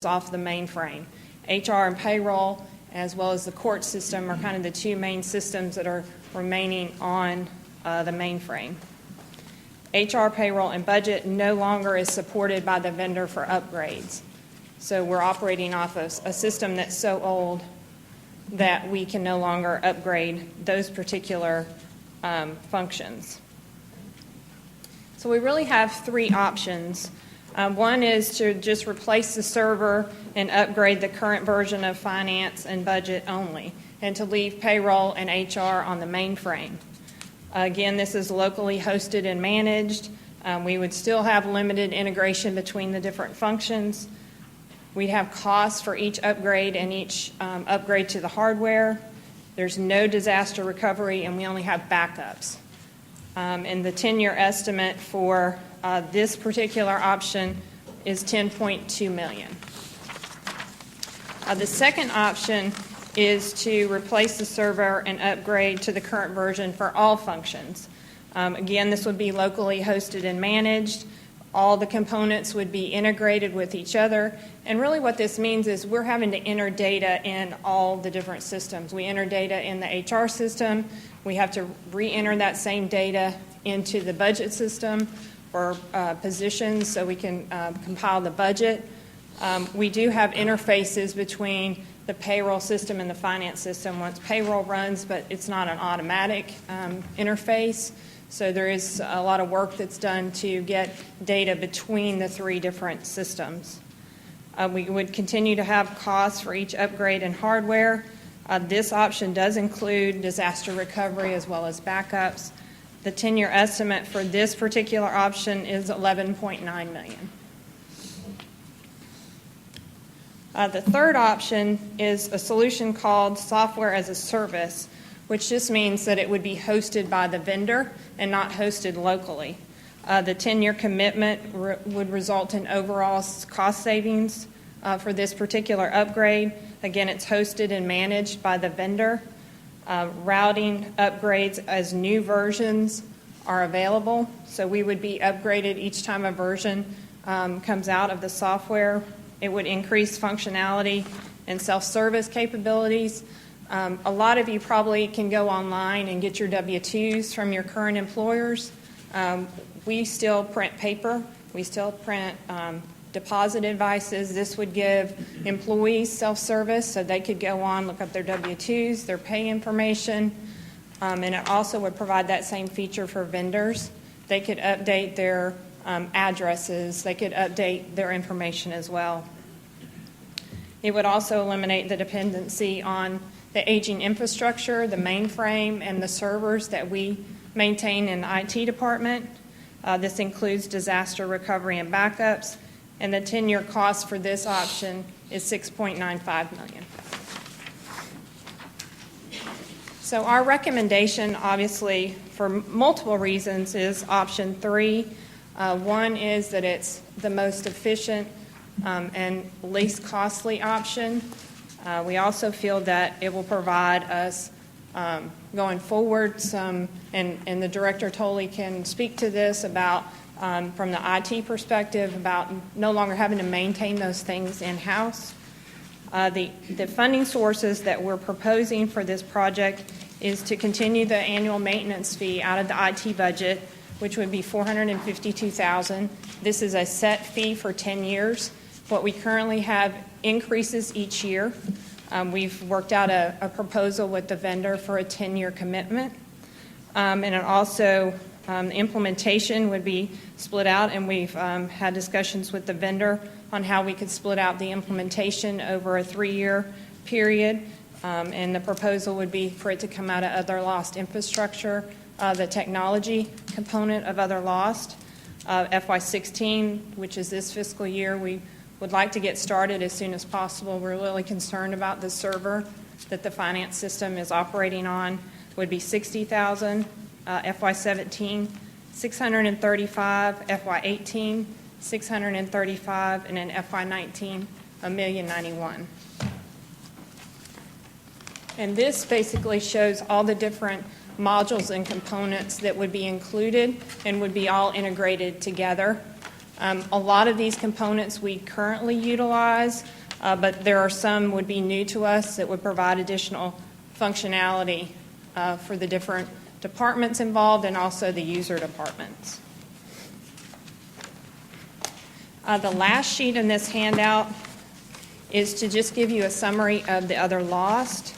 off the mainframe. HR and payroll, as well as the court system, are kind of the two main systems that are remaining on the mainframe. HR, payroll, and budget no longer is supported by the vendor for upgrades. So we're operating off of a system that's so old that we can no longer upgrade those particular functions. So we really have three options. One is to just replace the server and upgrade the current version of finance and budget only, and to leave payroll and HR on the mainframe. Again, this is locally hosted and managed. We would still have limited integration between the different functions. We'd have costs for each upgrade and each upgrade to the hardware. There's no disaster recovery, and we only have backups. And the 10-year estimate for this particular option is $10.2 million. The second option is to replace the server and upgrade to the current version for all functions. Again, this would be locally hosted and managed. All the components would be integrated with each other. And really what this means is we're having to enter data in all the different systems. We enter data in the HR system. We have to re-enter that same data into the budget system for positions so we can compile the budget. We do have interfaces between the payroll system and the finance system once payroll runs, but it's not an automatic interface. So there is a lot of work that's done to get data between the three different systems. We would continue to have costs for each upgrade in hardware. This option does include disaster recovery as well as backups. The 10-year estimate for this particular option is $11.9 million. The third option is a solution called software as a service, which just means that it would be hosted by the vendor and not hosted locally. The 10-year commitment would result in overall cost savings for this particular upgrade. Again, it's hosted and managed by the vendor. Routing upgrades as new versions are available, so we would be upgraded each time a version comes out of the software. It would increase functionality and self-service capabilities. A lot of you probably can go online and get your W-2s from your current employers. We still print paper. We still print deposit advices. This would give employees self-service so they could go on, look up their W-2s, their pay information, and it also would provide that same feature for vendors. They could update their addresses. They could update their information as well. It would also eliminate the dependency on the aging infrastructure, the mainframe, and the servers that we maintain in the IT department. This includes disaster recovery and backups, and the 10-year cost for this option is $6.95 million. So our recommendation, obviously, for multiple reasons, is option 3. One is that it's the most efficient and least costly option. We also feel that it will provide us going forward some, and the director totally can speak to this about from the IT perspective about no longer having to maintain those things in-house. The funding sources that we're proposing for this project is to continue the annual maintenance fee out of the IT budget, which would be $452,000. This is a set fee for 10 years. What we currently have increases each year. We've worked out a proposal with the vendor for a 10-year commitment. And it also, the implementation would be split out, and we've had discussions with the vendor on how we could split out the implementation over a 3-year period. And the proposal would be for it to come out of other lost infrastructure, the technology component of other lost. FY16, which is this fiscal year, we would like to get started as soon as possible. We're really concerned about the server that the finance system is operating on. Would be $60,000, FY17, $635,000, FY18, $635,000, and then FY19, $1,091,000. And this basically shows all the different modules and components that would be included and would be all integrated together. A lot of these components we currently utilize, but there are some would be new to us that would provide additional functionality for the different departments involved and also the user departments. The last sheet in this handout is to just give you a summary of the other lost.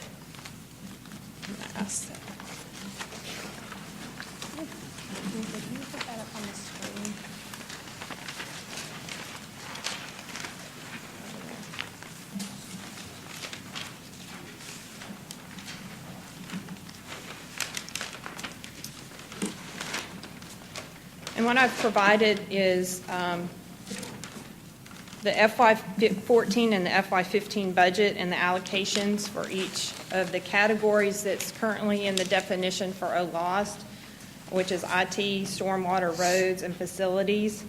And what I've provided is the FY14 and the FY15 budget and the allocations for each of the categories that's currently in the definition for OLOST, which is IT, stormwater, roads, and facilities.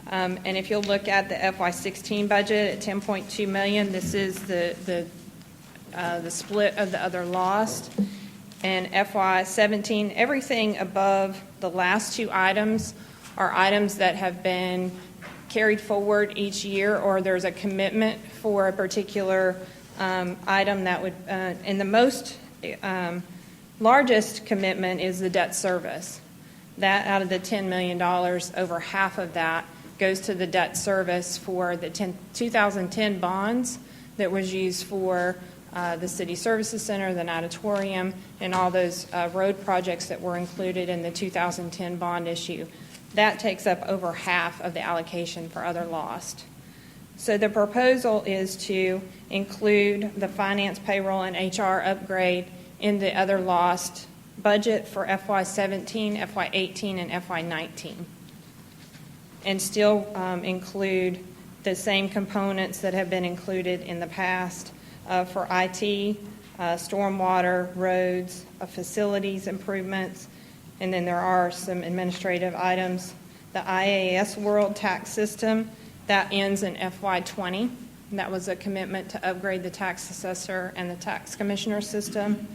And if you'll look at the FY16 budget at $10.2 million, this is the split of the other lost. And FY17, everything above the last two items are items that have been carried forward each year, or there's a commitment for a particular item that would, and the most largest commitment is the debt service. That out of the $10 million, over half of that goes to the debt service for the 2010 bonds that was used for the City Services Center, the Natatorium, and all those road projects that were included in the 2010 bond issue. That takes up over half of the allocation for other lost. So the proposal is to include the finance, payroll, and HR upgrade in the other lost budget for FY17, FY18, and FY19, and still include the same components that have been included in the past for IT, stormwater, roads, facilities improvements, and then there are some administrative items. The IAS World tax system, that ends in FY20. That was a commitment to upgrade the tax assessor and the tax commissioner system.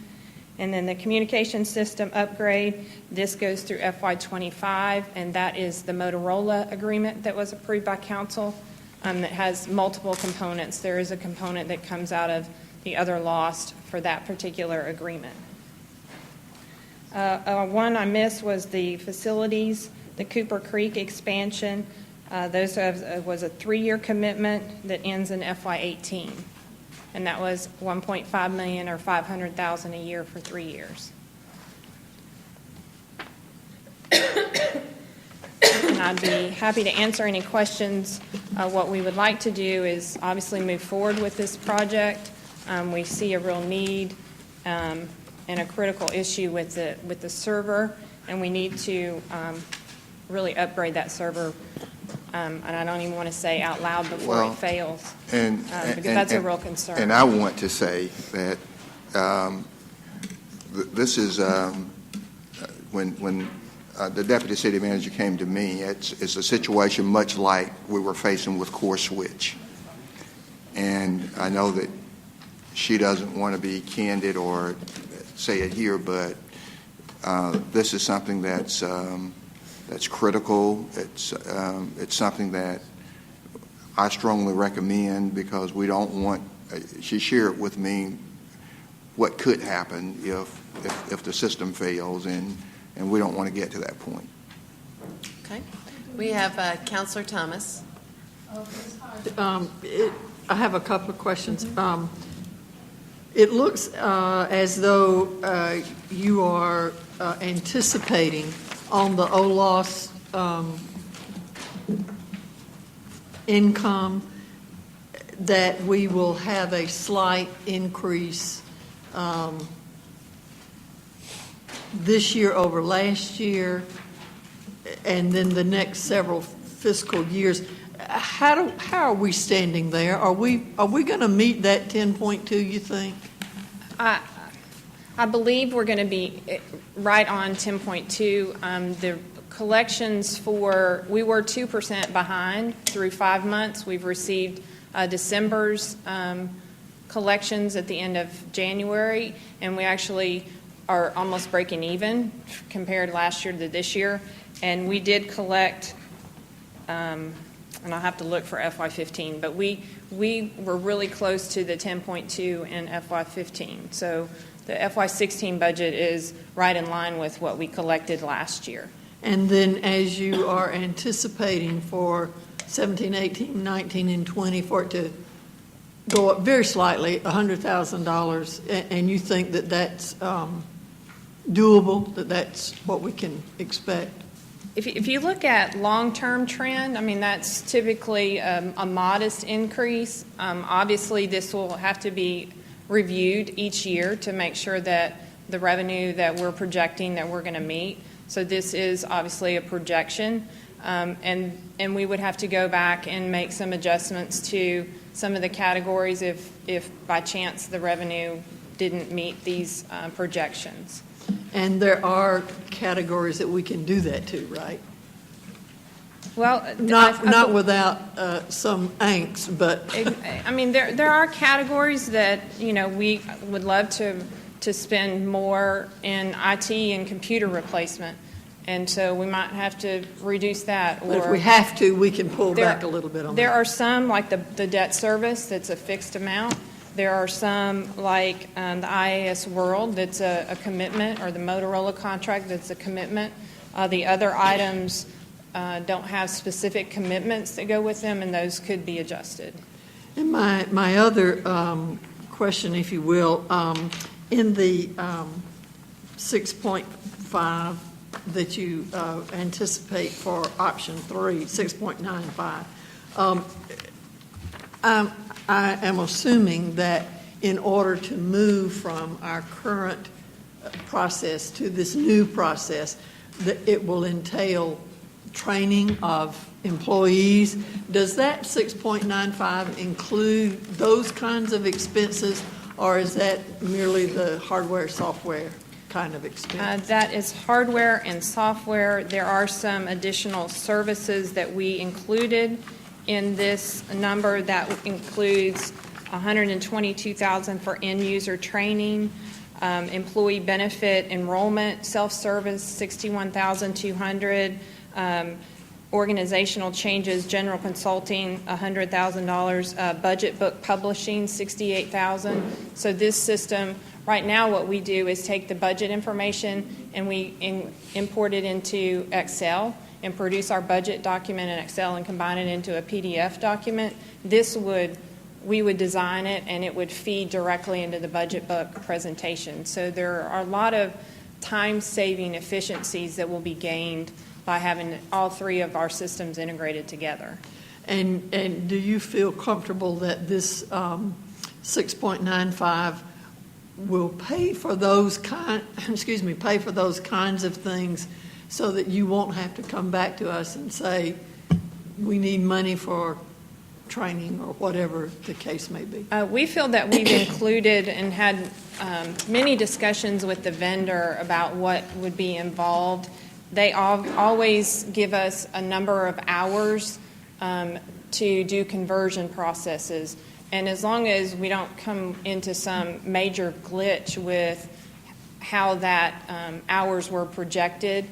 And then the communication system upgrade, this goes through FY25, and that is the Motorola agreement that was approved by council that has multiple components. There is a component that comes out of the other lost for that particular agreement. One I missed was the facilities, the Cooper Creek expansion. Was a 3-year commitment that ends in FY18, and that was $1.5 million or $500,000 a year for 3 years. And I'd be happy to answer any questions. What we would like to do is obviously move forward with this project. We see a real need and a critical issue with the server, and we need to really upgrade that server. And I don't even want to say out loud before it fails, because that's a real concern. And I want to say that this is when the deputy city manager came to me, it's a situation much like we were facing with Core Switch. And I know that she doesn't want to be candid or say it here, but this is something that's critical. It's something that I strongly recommend, because we don't want. She shared with me what could happen if the system fails, and we don't want to get to that point. Okay, we have Councilor Thomas. I have a couple of questions. It looks as though you are anticipating on the OLOS income that we will have a slight increase this year over last year, and then the next several fiscal years. How are we standing there? Are we going to meet that 10.2, you think? I believe we're going to be right on 10.2. The collections we were 2% behind through 5 months. We've received December's collections at the end of January, and we actually are almost breaking even compared last year to this year. And we did collect and I'll have to look for FY15, but we were really close to the 10.2 in FY15. So the FY16 budget is right in line with what we collected last year. And then as you are anticipating for 17, 18, 19, and 20 for it to go up very slightly, $100,000, and you think that that's doable, that that's what we can expect? If you look at long-term trend, I mean, that's typically a modest increase. Obviously, this will have to be reviewed each year to make sure that the revenue that we're projecting that we're going to meet. So this is obviously a projection, and we would have to go back and make some adjustments to some of the categories if by chance the revenue didn't meet these projections. And there are categories that we can do that to, right? Well, Not without some angst, but I mean, there are categories that, we would love to spend more in IT and computer replacement, and so we might have to reduce that. but if we have to, we can pull There- back a little bit on There that. are some, like the debt service, that's a fixed amount. There are some, like the IAS World, that's a commitment, or the Motorola contract, that's a commitment. The other items don't have specific commitments that go with them, and those could be adjusted. And my other question, if you will, in the 6.5 that you anticipate for option 3, 6.95, I am assuming that in order to move from our current process to this new process, that it will entail training of employees. Does that 6.95 include those kinds of expenses, or is that merely the hardware, software kind of expense? That is hardware and software. There are some additional services that we included in this number. That includes $122,000 for end-user training, employee benefit enrollment, self-service, $61,200, organizational changes, general consulting, $100,000, budget book publishing, $68,000. So this system, right now what we do is take the budget information and we import it into Excel and produce our budget document in Excel and combine it into a PDF document. We would design it and it would feed directly into the budget book presentation. So there are a lot of time-saving efficiencies that will be gained by having all three of our systems integrated together. And do you feel comfortable that this 6.95 will pay for those pay for those kinds of things, so that you won't have to come back to us and say, we need money for training or whatever the case may be? We feel that we've included and had many discussions with the vendor about what would be involved. They always give us a number of hours to do conversion processes. And as long as we don't come into some major glitch with how that hours were projected,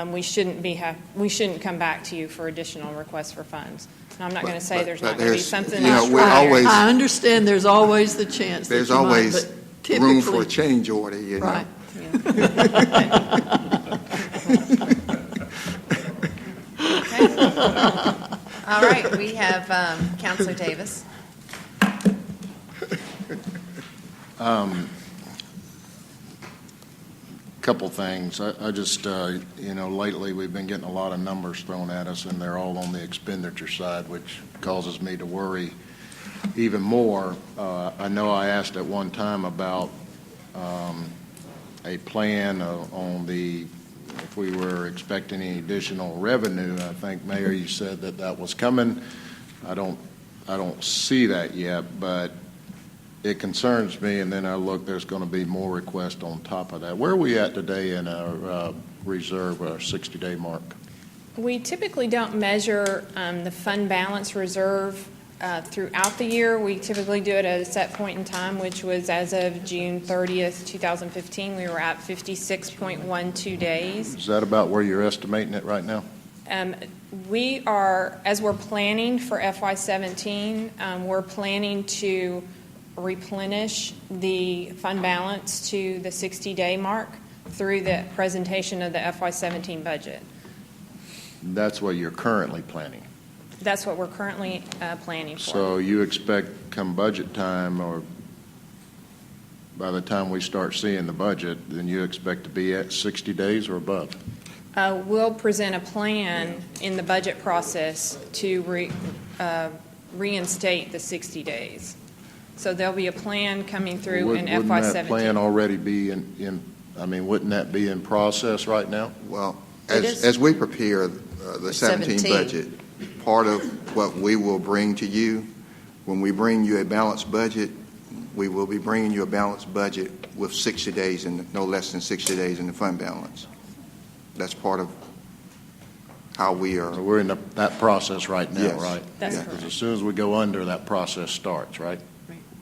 we shouldn't come back to you for additional requests for funds. And I'm not going to say there's not going to be something. I understand there's always the chance. There's that you always might, but room for a typically- change order, you know. Right. All right, we have Counselor Davis. Couple things. I just, lately we've been getting a lot of numbers thrown at us, and they're all on the expenditure side, which causes me to worry even more. I know I asked at one time about a plan on if we were expecting any additional revenue. I think, Mayor, you said that was coming. I don't see that yet, but it concerns me, and then I look, there's going to be more requests on top of that. Where are we at today in our reserve, our 60-day mark? We typically don't measure the fund balance reserve throughout the year. We typically do it at a set point in time, which was as of June 30th, 2015. We were at 56.12 days. Is that about where you're estimating it right now? We are, as we're planning for FY17, we're planning to replenish the fund balance to the 60-day mark through the presentation of the FY17 budget. That's what you're currently planning. That's what we're currently planning for. So you expect come budget time, or by the time we start seeing the budget, then you expect to be at 60 days or above? We'll present a plan in the budget process to reinstate the 60 days. So there'll be a plan coming through in FY17. Wouldn't that plan already be wouldn't that be in process right now? Well, It is. as we prepare the 17 17. budget, part of what we will bring to you, when we bring you a balanced budget, we will be bringing you a balanced budget with 60 days and no less than 60 days in the fund balance. That's part of how we are. So we're in that process right now, Yes. right? That's Yeah. Because correct. as soon as we go under, that process starts, right?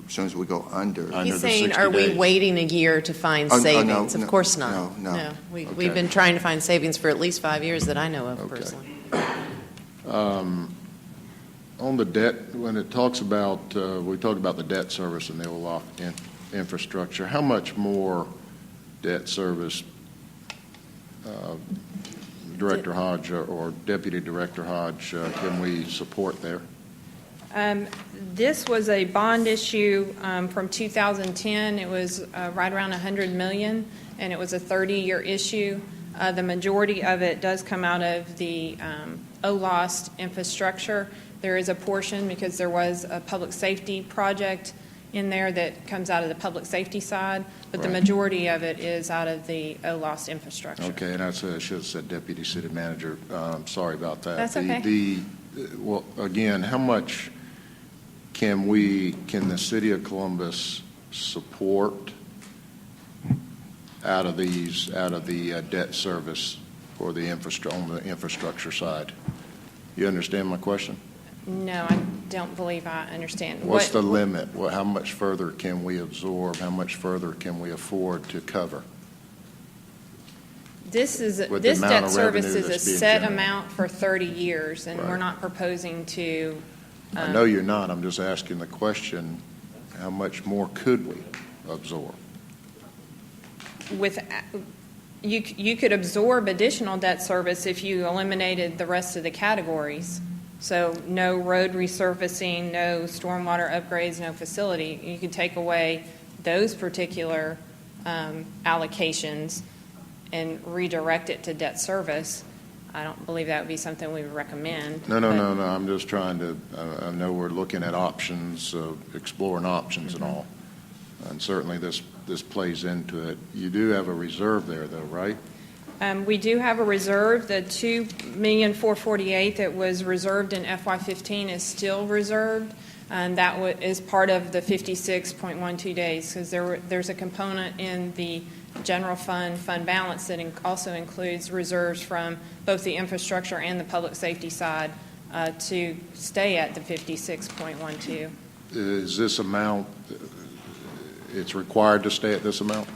As soon as we go under. Under He's the saying, 60 are we days. waiting a year to find Oh, no, savings? Of no, course not. no. We've Okay. been trying to find savings for at least 5 years that I know of Okay. personally. On the debt, when it talks about, we talk about the debt service and the OLOF infrastructure, how much more debt service, Director Hodge or Deputy Director Hodge, can we support there? This was a bond issue from 2010. It was right around $100 million, and it was a 30-year issue. The majority of it does come out of the OLOST infrastructure. There is a portion, because there was a public safety project in there, that comes out of the public safety side, but the Right. majority of it is out of the OLOST infrastructure. Okay, and I should have said Deputy City Manager. Sorry about that. That's okay. Well, again, how much can the City of Columbus support out of the debt service for the on the infrastructure side? You understand my question? No, I don't believe I understand. What's the What- limit? How much further can we absorb? How much further can we afford to cover? This With the this amount debt of service revenue is a that's being set generated. amount for 30 years, and we're Right. not proposing to, I know you're not. I'm just asking the question, how much more could we absorb? you could absorb additional debt service if you eliminated the rest of the categories. So no road resurfacing, no stormwater upgrades, no facility. You could take away those particular allocations and redirect it to debt service. I don't believe that would be something we would recommend. No. but- I'm just trying to, I know we're looking at options, exploring options and all. And certainly this plays into it. You do have a reserve there though, right? We do have a reserve. The $2,448,000 that was reserved in FY15 is still reserved, and that is part of the 56.12 days, because there's a component in the general fund balance that also includes reserves from both the infrastructure and the public safety side to stay at the 56.12. Is this amount, it's required to stay at this amount?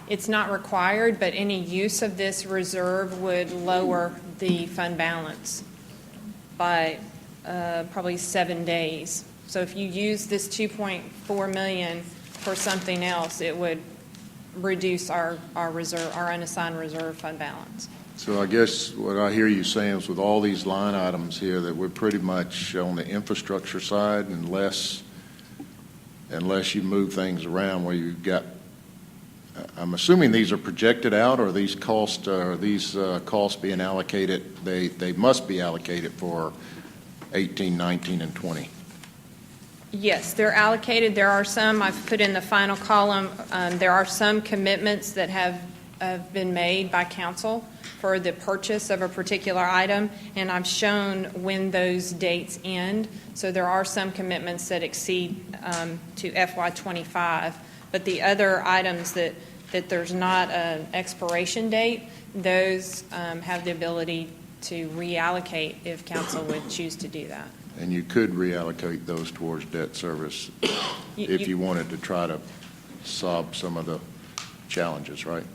It's not required, but any use of this reserve would lower the fund balance by probably 7 days. So if you use this $2.4 million for something else, it would reduce our reserve, our unassigned reserve fund balance. So I guess what I hear you saying is with all these line items here that we're pretty much on the infrastructure side unless you move things around where you've got, I'm assuming these are projected out, or these costs being allocated, they must be allocated for 18, 19, and 20. Yes, they're allocated. There are some, I've put in the final column, there are some commitments that have been made by council for the purchase of a particular item, and I've shown when those dates end. So there are some commitments that exceed to FY25, but the other items that there's not an expiration date, those have the ability to reallocate if council would choose to do that. And you could reallocate those towards debt service if you wanted to try to solve some of the challenges, right?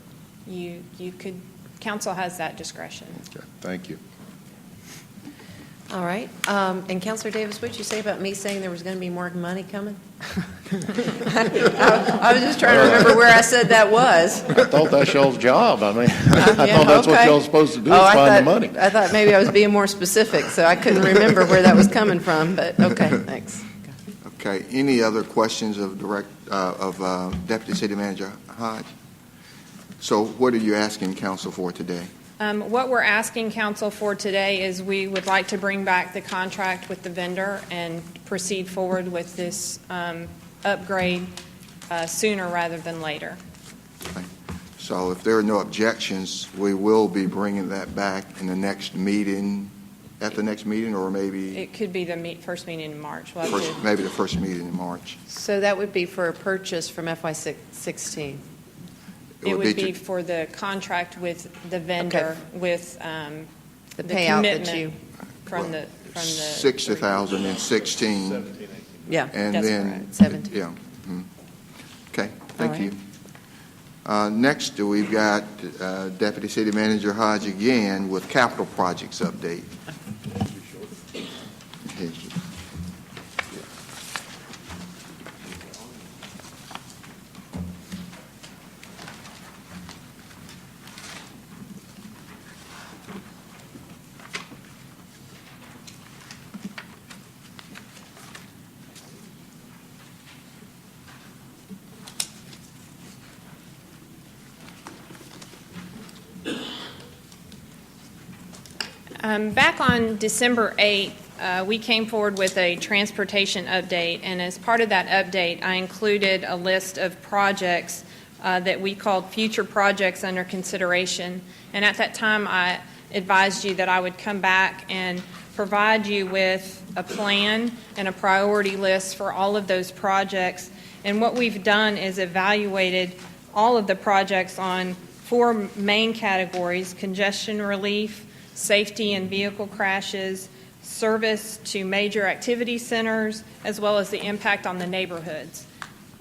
You could council has that discretion. Okay, thank you. All right. And Counselor Davis, what'd you say about me saying there was going to be more money coming? I was just trying to remember where I said that was. I thought that's y'all's job. I mean, I Yeah, thought that's what okay. y'all's supposed to do, is Oh, find the money. I thought maybe I was being more specific, so I couldn't remember where that was coming from, but okay, thanks. Okay, any other questions of Deputy City Manager Hodge? So what are you asking council for today? What we're asking council for today is we would like to bring back the contract with the vendor and proceed forward with this upgrade sooner rather than later. Okay. So if there are no objections, we will be bringing that back in the next meeting, at the next meeting, or maybe It could be the first meeting in March. We'll have to- maybe the first meeting in March. So that would be for a purchase from FY16. It would be to- for the contract with the vendor with The payout that commitment you, from the 60,000 in 16, yeah. and That's then correct. 17. Yeah. Mhm. Okay. All Thank right. you. Next, we've got Deputy City Manager Hodge again with capital projects update. Back on December 8th, we came forward with a transportation update, and as part of that update, I included a list of projects that we called future projects under consideration. And at that time, I advised you that I would come back and provide you with a plan and a priority list for all of those projects. And what we've done is evaluated all of the projects on 4 main categories: congestion relief, safety and vehicle crashes, service to major activity centers, as well as the impact on the neighborhoods.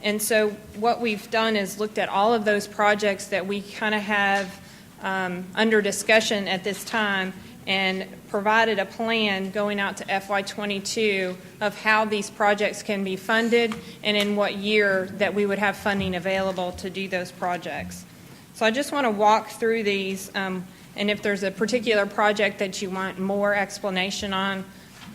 And so what we've done is looked at all of those projects that we kind of have under discussion at this time and provided a plan going out to FY22 of how these projects can be funded and in what year that we would have funding available to do those projects. So I just want to walk through these, and if there's a particular project that you want more explanation on,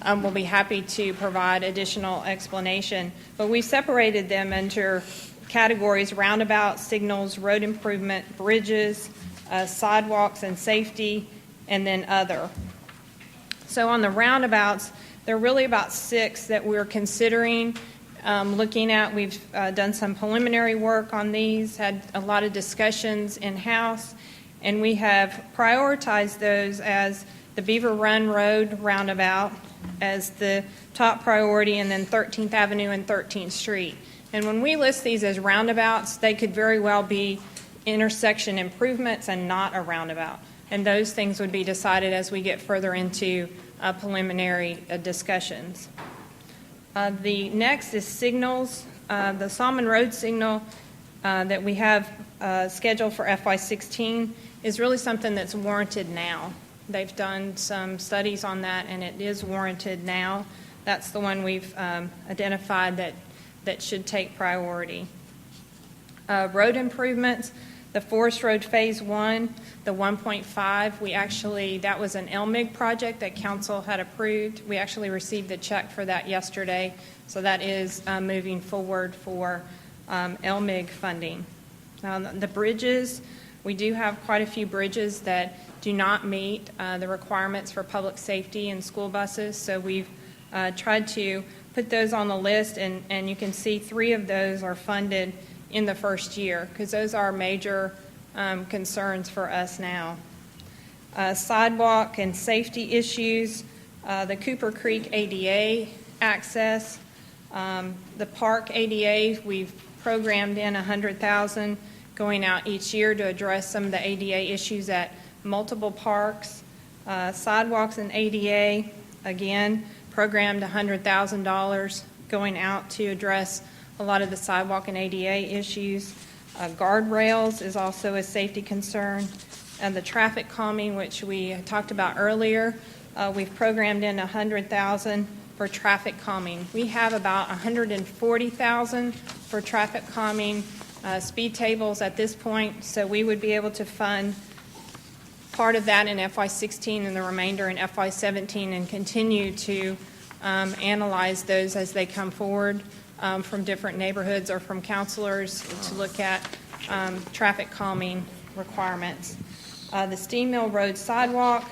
we'll be happy to provide additional explanation. But we separated them into categories: roundabouts, signals, road improvement, bridges, sidewalks and safety, and then other. So on the roundabouts, there are really about 6 that we're considering looking at. We've done some preliminary work on these, had a lot of discussions in-house, and we have prioritized those as the Beaver Run Road roundabout as the top priority, and then 13th Avenue and 13th Street. And when we list these as roundabouts, they could very well be intersection improvements and not a roundabout. And those things would be decided as we get further into preliminary discussions. The next is signals. The Salmon Road signal that we have scheduled for FY16 is really something that's warranted now. They've done some studies on that, and it is warranted now. That's the one we've identified that should take priority. Road improvements, the Forest Road Phase 1, the 1.5, that was an LMIG project that council had approved. We actually received the check for that yesterday, so that is moving forward for LMIG funding. The bridges, we do have quite a few bridges that do not meet the requirements for public safety and school buses, so we've tried to put those on the list, and you can see 3 of those are funded in the first year, because those are major concerns for us now. Sidewalk and safety issues, the Cooper Creek ADA access, the park ADA, we've programmed in $100,000 going out each year to address some of the ADA issues at multiple parks. Sidewalks and ADA, again, programmed $100,000 going out to address a lot of the sidewalk and ADA issues. Guardrails is also a safety concern. And the traffic calming, which we talked about earlier, we've programmed in $100,000 for traffic calming. We have about $140,000 for traffic calming speed tables at this point, so we would be able to fund part of that in FY16 and the remainder in FY17 and continue to analyze those as they come forward from different neighborhoods or from counselors to look at traffic calming requirements. The Steam Mill Road sidewalk,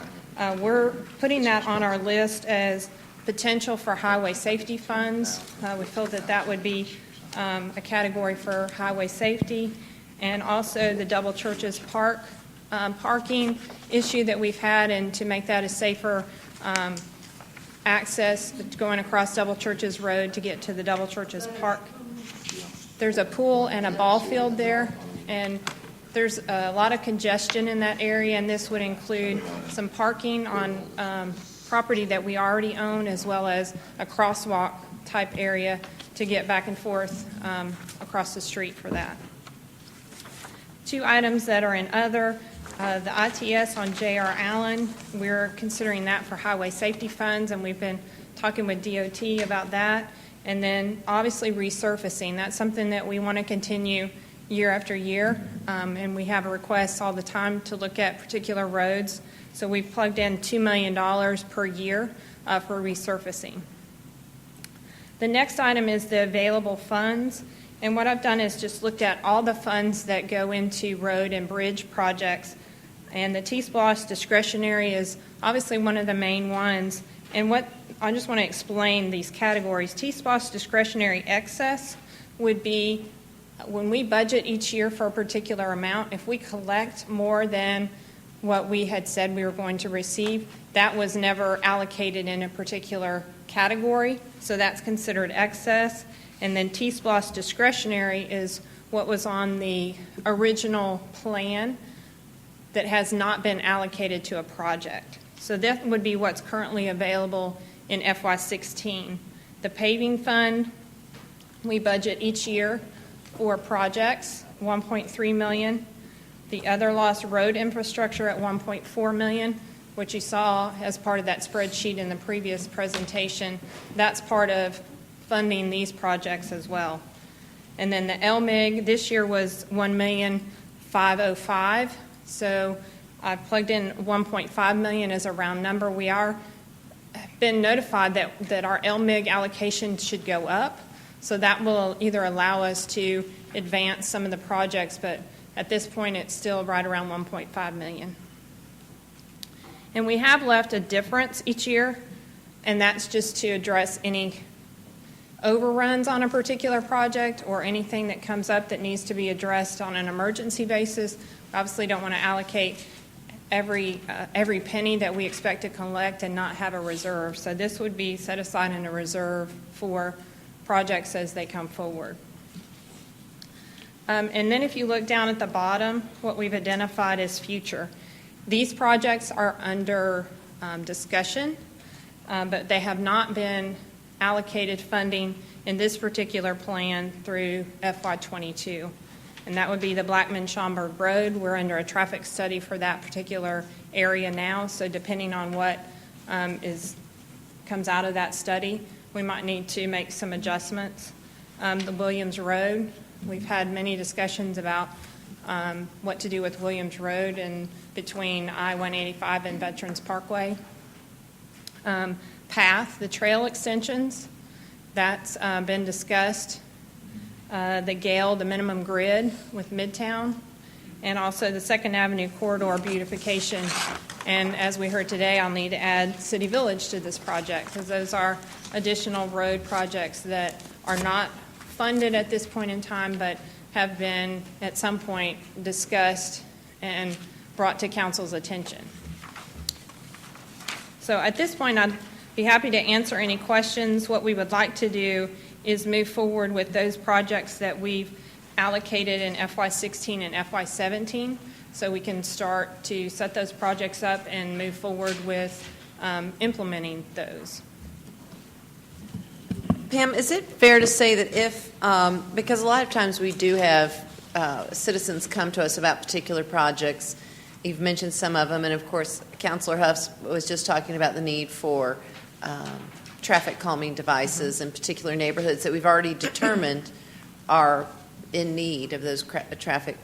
we're putting that on our list as potential for highway safety funds. We feel that that would be a category for highway safety. And also the Double Churches Park parking issue that we've had, and to make that a safer access going across Double Churches Road to get to the Double Churches Park. There's a pool and a ball field there, and there's a lot of congestion in that area, and this would include some parking on property that we already own, as well as a crosswalk type area to get back and forth across the street for that. Two items that are in other, the ITS on J.R. Allen, we're considering that for highway safety funds, and we've been talking with DOT about that. And then obviously resurfacing, that's something that we want to continue year after year, and we have requests all the time to look at particular roads. So we've plugged in $2 million per year for resurfacing. The next item is the available funds, and what I've done is just looked at all the funds that go into road and bridge projects, and the T-SPLOST discretionary is obviously one of the main ones. And what I just want to explain these categories. T-SPLOST discretionary excess would be when we budget each year for a particular amount, if we collect more than what we had said we were going to receive, that was never allocated in a particular category, so that's considered excess. And then T-SPLOST discretionary is what was on the original plan that has not been allocated to a project. So that would be what's currently available in FY16. The paving fund, we budget each year for projects, $1.3 million. The other lost road infrastructure at $1.4 million, which you saw as part of that spreadsheet in the previous presentation. That's part of funding these projects as well. And then the LMIG this year was $1,505,000. So I've plugged in $1.5 million as a round number. We are been notified that our LMIG allocation should go up. So that will either allow us to advance some of the projects, but at this point it's still right around $1.5 million. And we have left a difference each year, and that's just to address any overruns on a particular project or anything that comes up that needs to be addressed on an emergency basis. We obviously don't want to allocate every penny that we expect to collect and not have a reserve. So this would be set aside in a reserve for projects as they come forward. And then if you look down at the bottom, what we've identified as future. These projects are under discussion, but they have not been allocated funding in this particular plan through FY22. And that would be the Blackman-Schomburg Road. We're under a traffic study for that particular area now, so depending on what comes out of that study, we might need to make some adjustments. The Williams Road, we've had many discussions about what to do with Williams Road and between I-185 and Veterans Parkway. PATH, the trail extensions, that's been discussed. The GALE, the minimum grid with Midtown, and also the 2nd Avenue corridor beautification. And as we heard today, I'll need to add City Village to this project because those are additional road projects that are not funded at this point in time, but have been at some point discussed and brought to council's attention. So at this point, I'd be happy to answer any questions. What we would like to do is move forward with those projects that we've allocated in FY16 and FY17, so we can start to set those projects up and move forward with implementing those. Pam, is it fair to say that if, because a lot of times we do have citizens come to us about particular projects, you've mentioned some of them, and of course, Councilor Huffs was just talking about the need for traffic calming devices in particular neighborhoods that we've already determined are in need of those traffic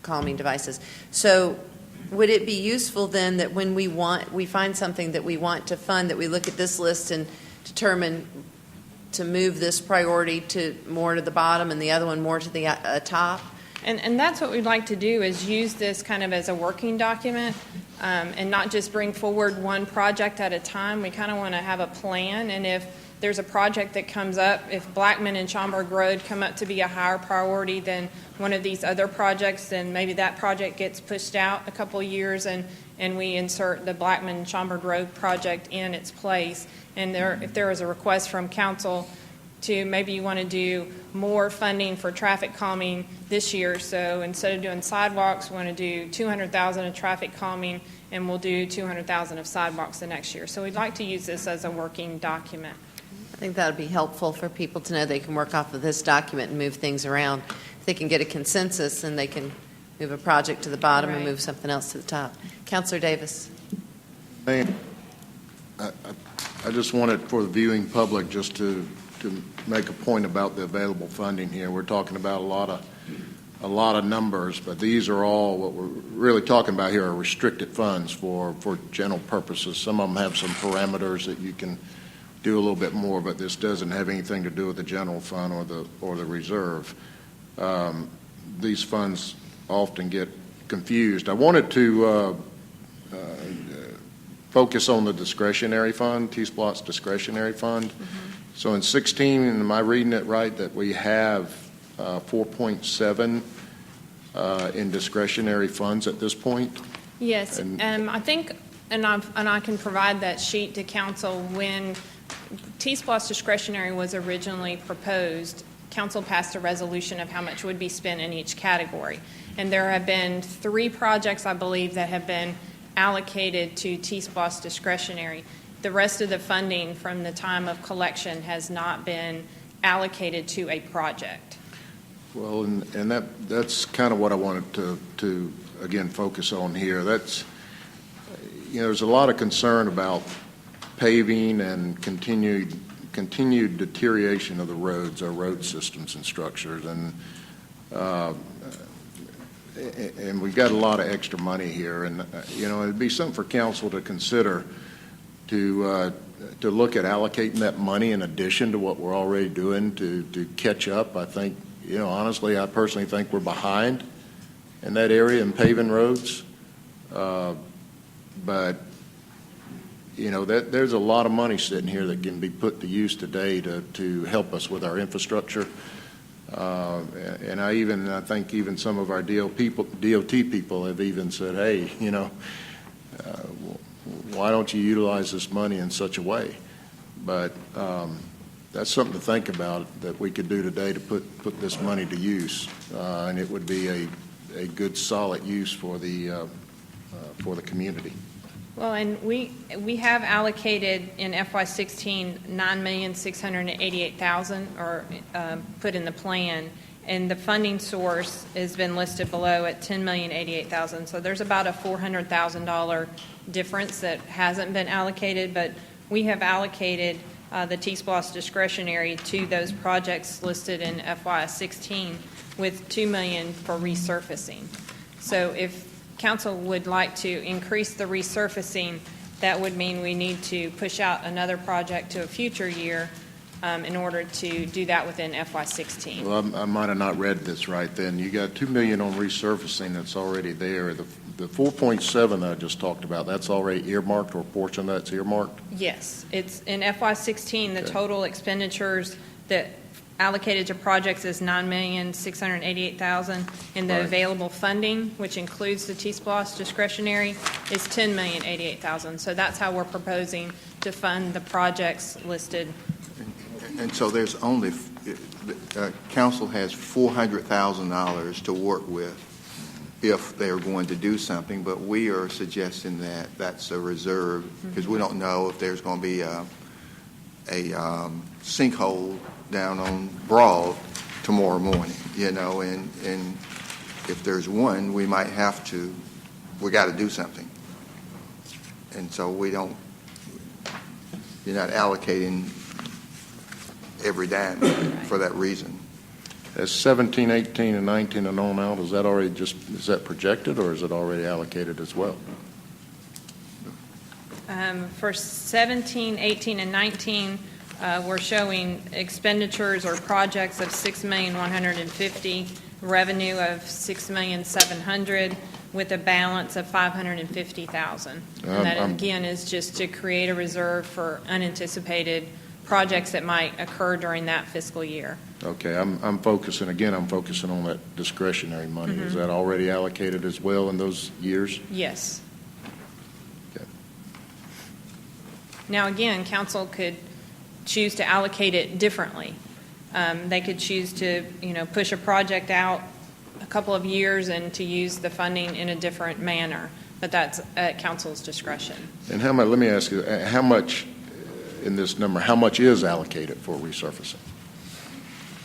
calming devices. So would it be useful then that when we find something that we want to fund, that we look at this list and determine to move this priority to more to the bottom and the other one more to the top? And that's what we'd like to do, is use this kind of as a working document, and not just bring forward one project at a time. We kind of want to have a plan, and if there's a project that comes up, if Blackman and Schaumburg Road come up to be a higher priority than one of these other projects, then maybe that project gets pushed out a couple of years, and we insert the Blackman and Schaumburg Road project in its place. And if there is a request from council to maybe you want to do more funding for traffic calming this year, so instead of doing sidewalks, we want to do $200,000 of traffic calming, and we'll do $200,000 of sidewalks the next year. So we'd like to use this as a working document. I think that would be helpful for people to know they can work off of this document and move things around. If they can get a consensus, and they can move a project to the bottom and Right. move something else to the top. Councilor Davis. Man, I just wanted for the viewing public just to make a point about the available funding here. We're talking about a lot of numbers, but these are all, what we're really talking about here are restricted funds for general purposes. Some of them have some parameters that you can do a little bit more, but this doesn't have anything to do with the general fund or the reserve. These funds often get confused. I wanted to focus on the discretionary fund, T-Splot's discretionary fund. So in 16, am I reading it right, that we have 4.7 in discretionary funds at this point? Yes, And- I think, and I can provide that sheet to council. When T-Splosh discretionary was originally proposed, council passed a resolution of how much would be spent in each category. And there have been 3 projects, I believe, that have been allocated to T-Splosh discretionary. The rest of the funding from the time of collection has not been allocated to a project. Well, and that's kind of what I wanted to again focus on here. That's, there's a lot of concern about paving and continued deterioration of the roads, our road systems and structures, and we've got a lot of extra money here, and it'd be something for council to consider to look at allocating that money in addition to what we're already doing to catch up. I think, honestly, I personally think we're behind in that area in paving roads, but there's a lot of money sitting here that can be put to use today to help us with our infrastructure. And I think even some of our DOT people have even said, hey, why don't you utilize this money in such a way? But that's something to think about that we could do today to put this money to use, and it would be a good solid use for the community. Well, and we have allocated in FY16 $9,688,000, or put in the plan, and the funding source has been listed below at $10,088,000. So there's about a $400,000 difference that hasn't been allocated, but we have allocated the T-Splosh discretionary to those projects listed in FY16 with $2 million for resurfacing. So if council would like to increase the resurfacing, that would mean we need to push out another project to a future year in order to do that within FY16. Well, I might have not read this right then. You got $2 million on resurfacing that's already there. The 4.7 that I just talked about, that's already earmarked, or a portion of that's earmarked? Yes, it's in FY16, the Okay. total expenditures that allocated to projects is $9,688,000, and the Right. available funding, which includes the T-Splosh discretionary, is $10,088,000. So that's how we're proposing to fund the projects listed. And so there's only, council has $400,000 to work with if they're going to do something, but we are suggesting that that's a reserve, because we don't know if there's going to be a sinkhole down on Broad tomorrow morning, and if there's one, we might have to we got to do something. And so you're not allocating every dime for that reason. As 17, 18, and 19 and on out, is that projected, or is it already allocated as well? For 17, 18, and 19, we're showing expenditures or projects of $6,150,000, revenue of $6,700,000, with a balance of $550,000. And that, again, is just to create a reserve for unanticipated projects that might occur during that fiscal year. Okay, I'm focusing on that discretionary money. Is that already allocated as well in those years? Yes. Okay. Now, again, council could choose to allocate it differently. They could choose to, push a project out a couple of years and to use the funding in a different manner, but that's at council's discretion. And how much? Let me ask you, how much in this number? How much is allocated for resurfacing?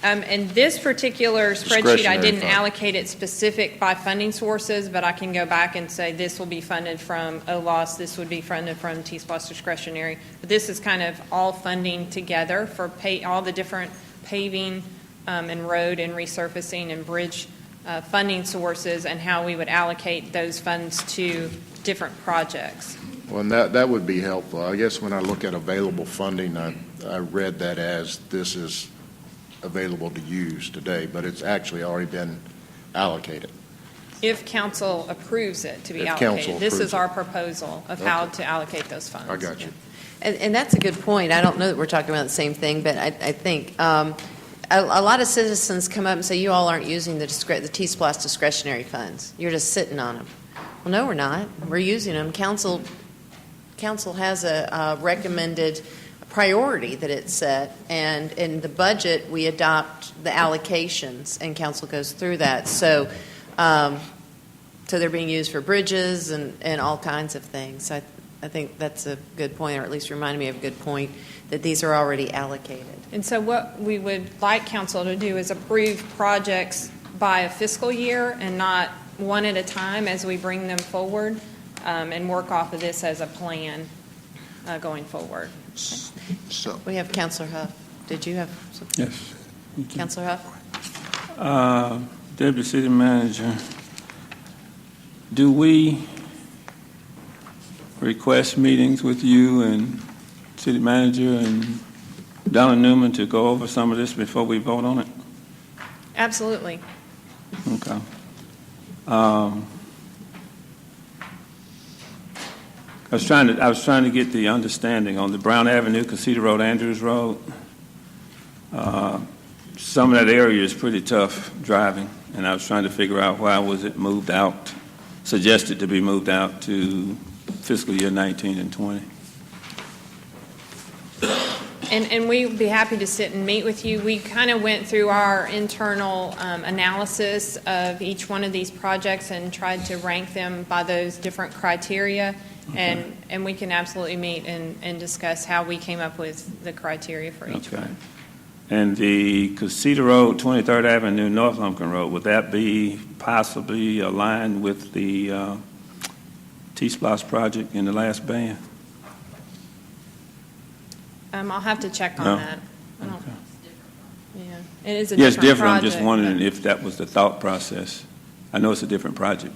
In this particular spreadsheet, I Discretionary didn't fund. allocate it specific by funding sources, but I can go back and say this will be funded from OLOS, this would be funded from T-SPLOST discretionary. But this is kind of all funding together for all the different paving and road and resurfacing and bridge funding sources and how we would allocate those funds to different projects. Well, and that would be helpful. I guess when I look at available funding, I read that as this is available to use today, but it's actually already been allocated. If council approves it to be If council allocated. This approves is our it. proposal of how to allocate those funds. I got you. And that's a good point. I don't know that we're talking about the same thing, but I think a lot of citizens come up and say, you all aren't using the T-SPLOST discretionary funds. You're just sitting on them. Well, no, we're not. We're using them. Council has a recommended priority that it's set, and in the budget, we adopt the allocations, and council goes through that. So they're being used for bridges and all kinds of things. I think that's a good point, or at least reminded me of a good point, that these are already allocated. And so what we would like council to do is approve projects by a fiscal year and not one at a time as we bring them forward, and work off of this as a plan going forward. So, We have Councilor Huff. Did you have something? Yes. Councilor Huff? Deputy City Manager, do we request meetings with you and City Manager and Donna Newman to go over some of this before we vote on it? Absolutely. Okay. I was trying to get the understanding on the Brown Avenue, Casita Road, Andrews Road. Some of that area is pretty tough driving, and I was trying to figure out why was it moved out, suggested to be moved out to fiscal year 19 and 20. And we'd be happy to sit and meet with you. We kind of went through our internal analysis of each one of these projects and tried to rank them by those different criteria. Okay. And we can absolutely meet and discuss how we came up with the criteria for each Okay. one. And the Casita Road, 23rd Avenue, North Lumpkin Road, would that be possibly aligned with the T-SPLOST project in the last band? I'll have to check on No. that. I don't, Okay. yeah, it is a Yeah, it's different different. I'm just project, wondering but- if that was the thought process. I know it's a different project.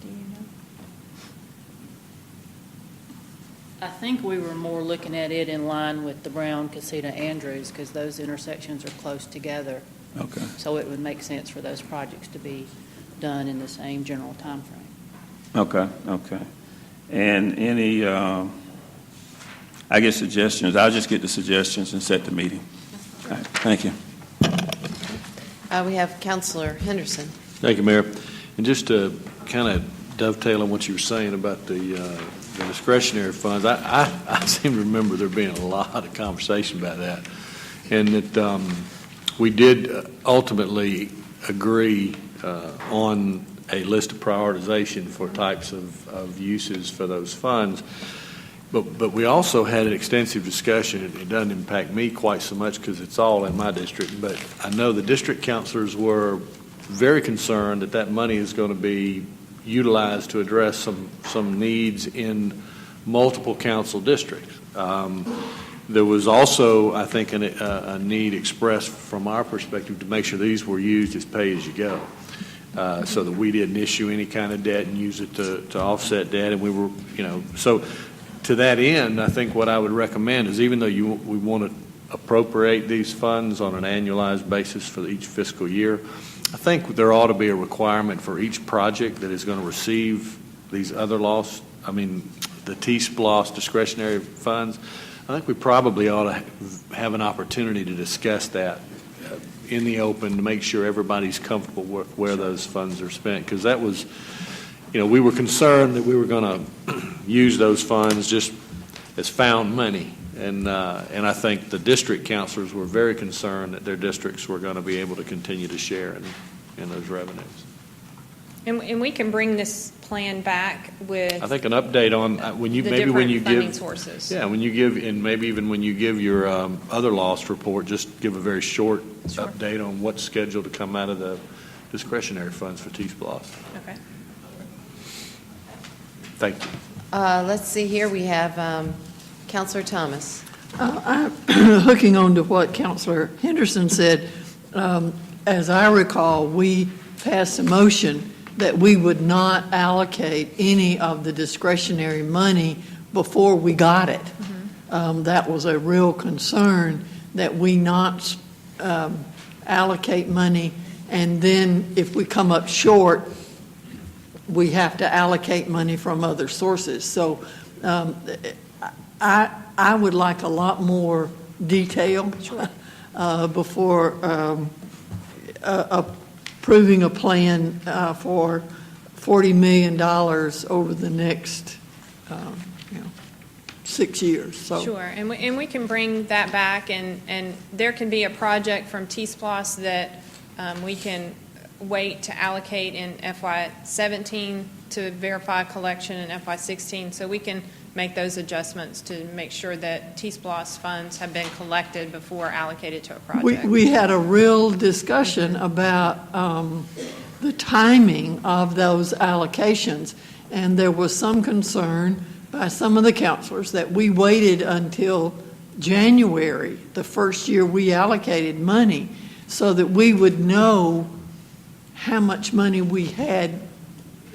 Do you know? I think we were more looking at it in line with the Brown, Casita, Andrews, because those intersections are close together. Okay. So it would make sense for those projects to be done in the same general timeframe. Okay, okay. And any, I guess suggestions, I'll just get the suggestions and set the meeting. All right, thank you. We have Councilor Henderson. Thank you, Mayor. And just to kind of dovetail on what you were saying about the discretionary funds, I seem to remember there being a lot of conversation about that, and that we did ultimately agree on a list of prioritization for types of uses for those funds. But we also had an extensive discussion. It doesn't impact me quite so much because it's all in my district, but I know the district councilors were very concerned that that money is going to be utilized to address some needs in multiple council districts. There was also, I think, a need expressed from our perspective to make sure these were used as pay-as-you-go, so that we didn't issue any kind of debt and use it to offset debt. And we were, so to that end, I think what I would recommend is, even though we want to appropriate these funds on an annualized basis for each fiscal year, I think there ought to be a requirement for each project that is going to receive these other the T-SPLOST discretionary funds. I think we probably ought to have an opportunity to discuss that in the open to make sure everybody's comfortable with where those funds are spent. Because that was, we were concerned that we were going to use those funds just as found money. And I think the district councilors were very concerned that their districts were going to be able to continue to share in those revenues. And we can bring this plan back with I think an update on when you the maybe different when you funding give sources. Yeah, when you give, and maybe even when you give your other loss report, just give a very short update on what's scheduled to come out of the discretionary funds for T-SPLOST. Okay. Thank you. Let's see here, we have Counselor Thomas. Hooking on to what Counselor Henderson said, as I recall, we passed a motion that we would not allocate any of the discretionary money before we got it. That was a real concern, that we not allocate money, and then if we come up short, we have to allocate money from other sources. So I would like a lot more detail before approving a plan for $40 million over the next 6 years. So. Sure, and we can bring that back, and there can be a project from T-SPLOST that we can wait to allocate in FY17 to verify collection in FY16, so we can make those adjustments to make sure that T-SPLOST funds have been collected before allocated to a project. We had a real discussion about the timing of those allocations, and there was some concern by some of the counselors that we waited until January, the first year we allocated money, so that we would know how much money we had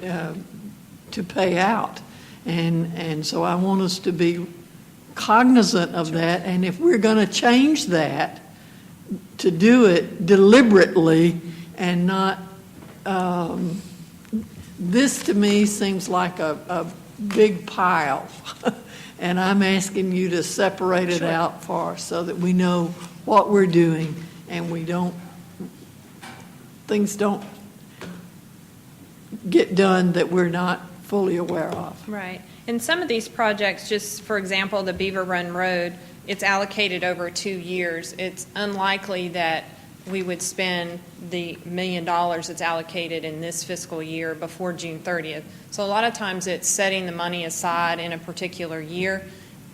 to pay out. And so I want us to be cognizant of that, and if we're going to change that, to do it deliberately and not, this to me seems like a big pile, and I'm asking you to separate it out for us so that we know what we're doing and things don't get done that we're not fully aware of. Right. And some of these projects, just for example, the Beaver Run Road, it's allocated over 2 years. It's unlikely that we would spend the $1 million that's allocated in this fiscal year before June 30th. So a lot of times it's setting the money aside in a particular year,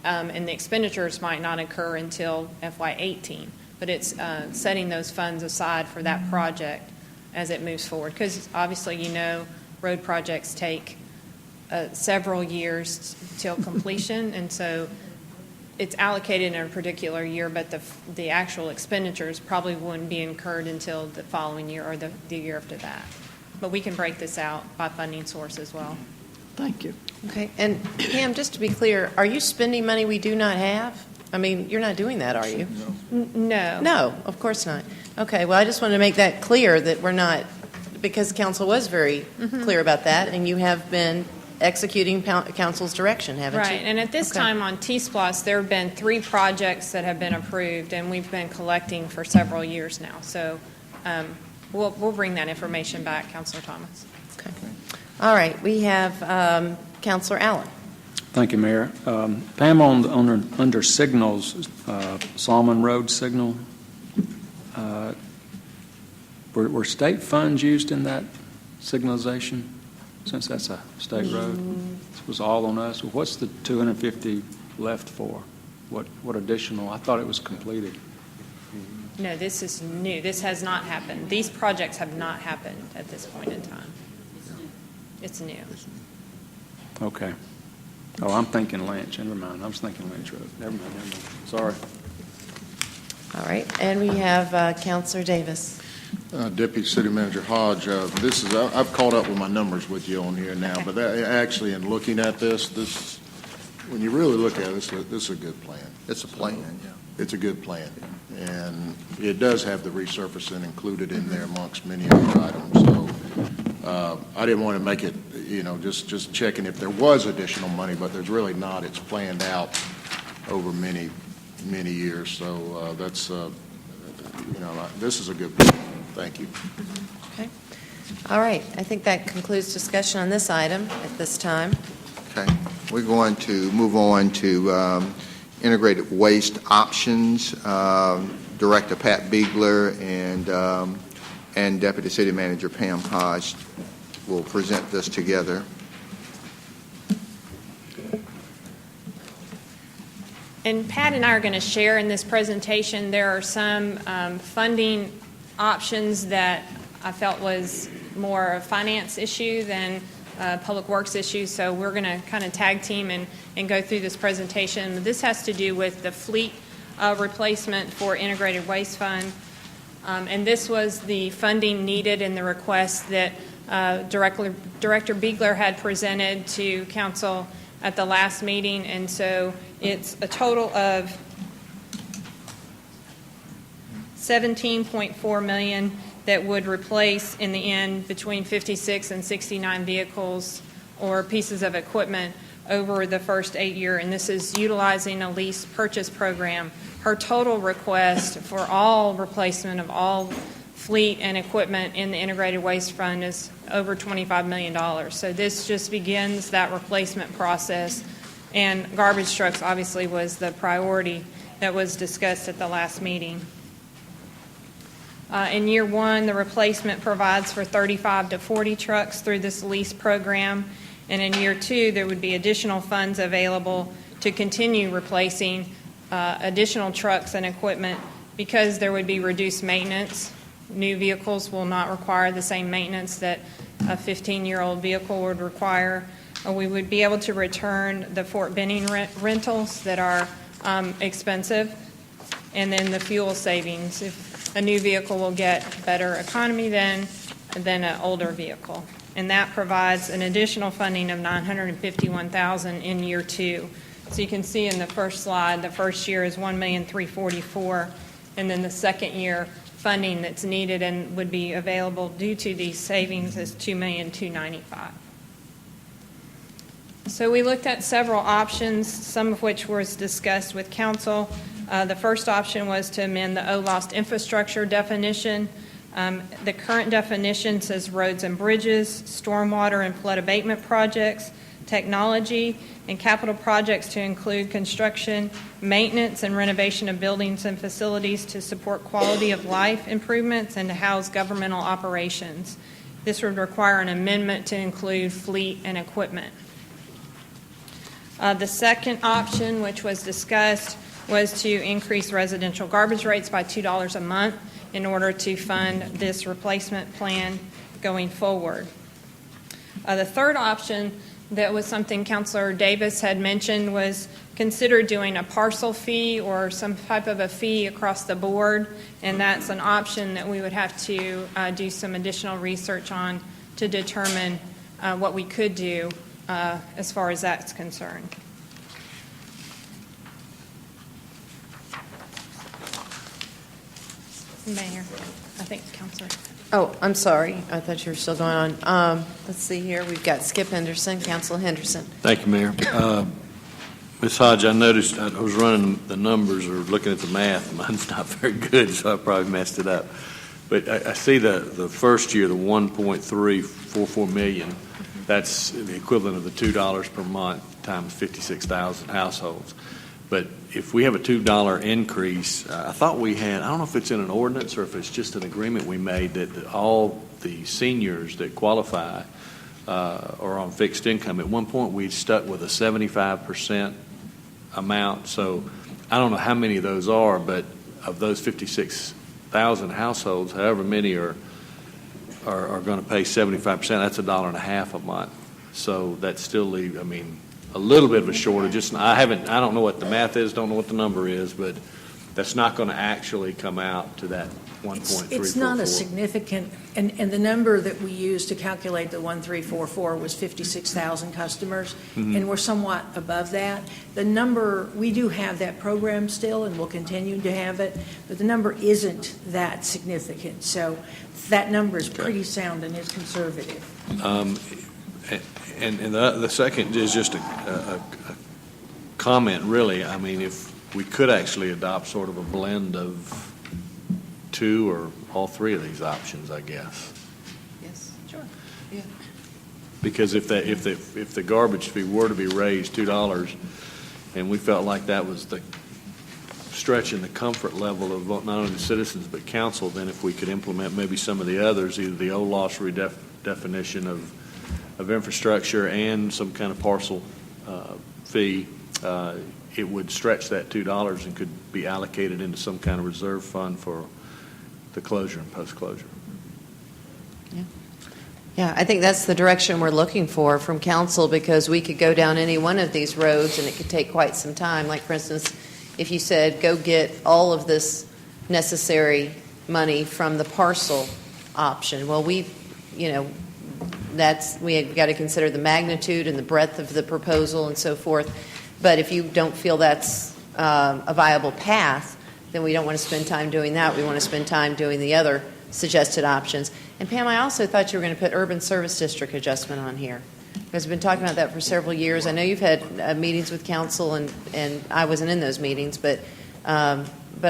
and the expenditures might not occur until FY18. But it's setting those funds aside for that project as it moves forward. Because obviously, road projects take several years till completion, and so it's allocated in a particular year, but the actual expenditures probably wouldn't be incurred until the following year or the year after that. But we can break this out by funding source as well. Thank you. Okay, and Pam, just to be clear, are you spending money we do not have? I mean, you're not doing that, are you? No. No, of course not. Okay, well, I just wanted to make that clear that we're not, because council was very clear about that, and you have been executing council's direction, haven't you? Right, and at this time on T-SPLOST, there have been 3 projects that have been approved, and we've been collecting for several years now. So we'll bring that information back, Councilor Thomas. Okay. All right, we have Councilor Allen. Thank you, Mayor. Pam, under signals, Salmon Road signal, were state funds used in that signalization? Since that's a state road, this was all on us. Well, what's the 250 left for? What additional? I thought it was completed. No, this is new. This has not happened. These projects have not happened at this point in time. It's new. Okay. Oh, I'm thinking Lynch, never mind, I was thinking Lynch Road, never mind, sorry. All right, and we have Counselor Davis. Deputy City Manager Hodge, I've caught up with my numbers with you on here now, but actually in looking at this, when you really look at it, this is a good plan. It's a plan, yeah. It's a good plan, and it does have the resurfacing included in there amongst many other items, so I didn't want to make it, just checking if there was additional money, but there's really not. It's planned out over many years, so this is a good plan. Thank you. Okay. All right, I think that concludes discussion on this item at this time. Okay. We're going to move on to integrated waste options. Director Pat Biegler and Deputy City Manager Pam Hodge will present this together. And Pat and I are going to share in this presentation. There are some funding options that I felt was more a finance issue than a public works issue, so we're going to kind of tag team and go through this presentation. This has to do with the fleet replacement for Integrated Waste Fund, and this was the funding needed in the request that Director Biegler had presented to Council at the last meeting, and so it's a total of $17.4 million that would replace in the end between 56 and 69 vehicles or pieces of equipment over the first 8 years, and this is utilizing a lease purchase program. Her total request for all replacement of all fleet and equipment in the Integrated Waste Fund is over $25 million. So this just begins that replacement process, and garbage trucks obviously was the priority that was discussed at the last meeting. In year one, the replacement provides for 35 to 40 trucks through this lease program, and in year two, there would be additional funds available to continue replacing additional trucks and equipment because there would be reduced maintenance. New vehicles will not require the same maintenance that a 15-year-old vehicle would require. We would be able to return the Fort Benning rentals that are expensive, and then the fuel savings. If a new vehicle will get better economy than an older vehicle, and that provides an additional funding of $951,000 in year two. So you can see in the first slide, the first year is $1,344,000, and then the second year funding that's needed and would be available due to these savings is $2,295,000. So we looked at several options, some of which was discussed with council. The first option was to amend the OLOST infrastructure definition. The current definition says roads and bridges, stormwater and flood abatement projects, technology, and capital projects to include construction, maintenance, and renovation of buildings and facilities to support quality of life improvements and to house governmental operations. This would require an amendment to include fleet and equipment. The second option, which was discussed, was to increase residential garbage rates by $2 a month in order to fund this replacement plan going forward. The third option that was something Councilor Davis had mentioned was consider doing a parcel fee or some type of a fee across the board, and that's an option that we would have to do some additional research on to determine what we could do as far as that's concerned. Mayor, I think Councilor. Oh, I'm sorry. I thought you were still going on. Let's see here. We've got Skip Henderson, Councilor Henderson. Thank you, Mayor. Ms. Hodge, I noticed I was running the numbers or looking at the math. Mine's not very good, so I probably messed it up. But I see the first year, the $1.344 million, that's the equivalent of the $2 per month times 56,000 households. But if we have a $2 increase, I thought we had, I don't know if it's in an ordinance or if it's just an agreement we made that all the seniors that qualify are on fixed income. At one point, we stuck with a 75% amount. So I don't know how many of those are, but of those 56,000 households, however many are going to pay 75%, that's $1.50 a month. So that still leaves, I mean, a little bit of a shortage. I don't know what the math is, don't know what the number is, but that's not going to actually come out to that 1.344. It's not a significant, and the number that we used to calculate the 1.344 was 56,000 customers, and we're somewhat above that. The number, we do have that program still, and we'll continue to have it, but the number isn't that significant. So that number is pretty sound and is conservative. And the second is just a comment, really. I mean, if we could actually adopt sort of a blend of two or all three of these options, I guess. Yes, sure. Yeah. Because if the garbage fee were to be raised $2, and we felt like that was the stretching the comfort level of not only the citizens but council, then if we could implement maybe some of the others, either the old loss redefinition of infrastructure and some kind of parcel fee, it would stretch that $2 and could be allocated into some kind of reserve fund for the closure and post-closure. Yeah, I think that's the direction we're looking for from council, because we could go down any one of these roads and it could take quite some time. Like, for instance, if you said, go get all of this necessary money from the parcel option, well, we've got to consider the magnitude and the breadth of the proposal and so forth. But if you don't feel that's a viable path, then we don't want to spend time doing that. We want to spend time doing the other suggested options. And Pam, I also thought you were going to put urban service district adjustment on here, because we've been talking about that for several years. I know you've had meetings with council, and I wasn't in those meetings, but I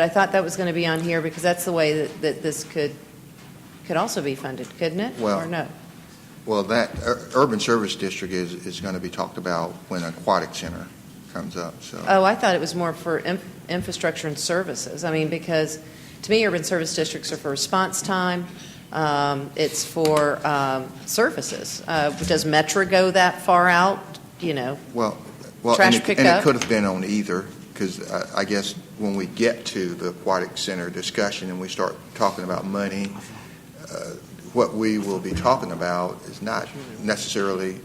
thought that was going to be on here because that's the way that this could also be funded, couldn't it? Well, or no? Well, that urban service district is going to be talked about when Aquatic Center comes up. So. Oh, I thought it was more for infrastructure and services. I mean, because to me, urban service districts are for response time. It's for services. Does Metra go that far out? Well, trash and pickup? And it could have been on either, because I guess when we get to the Aquatic Center discussion and we start talking about money, what we will be talking about is not necessarily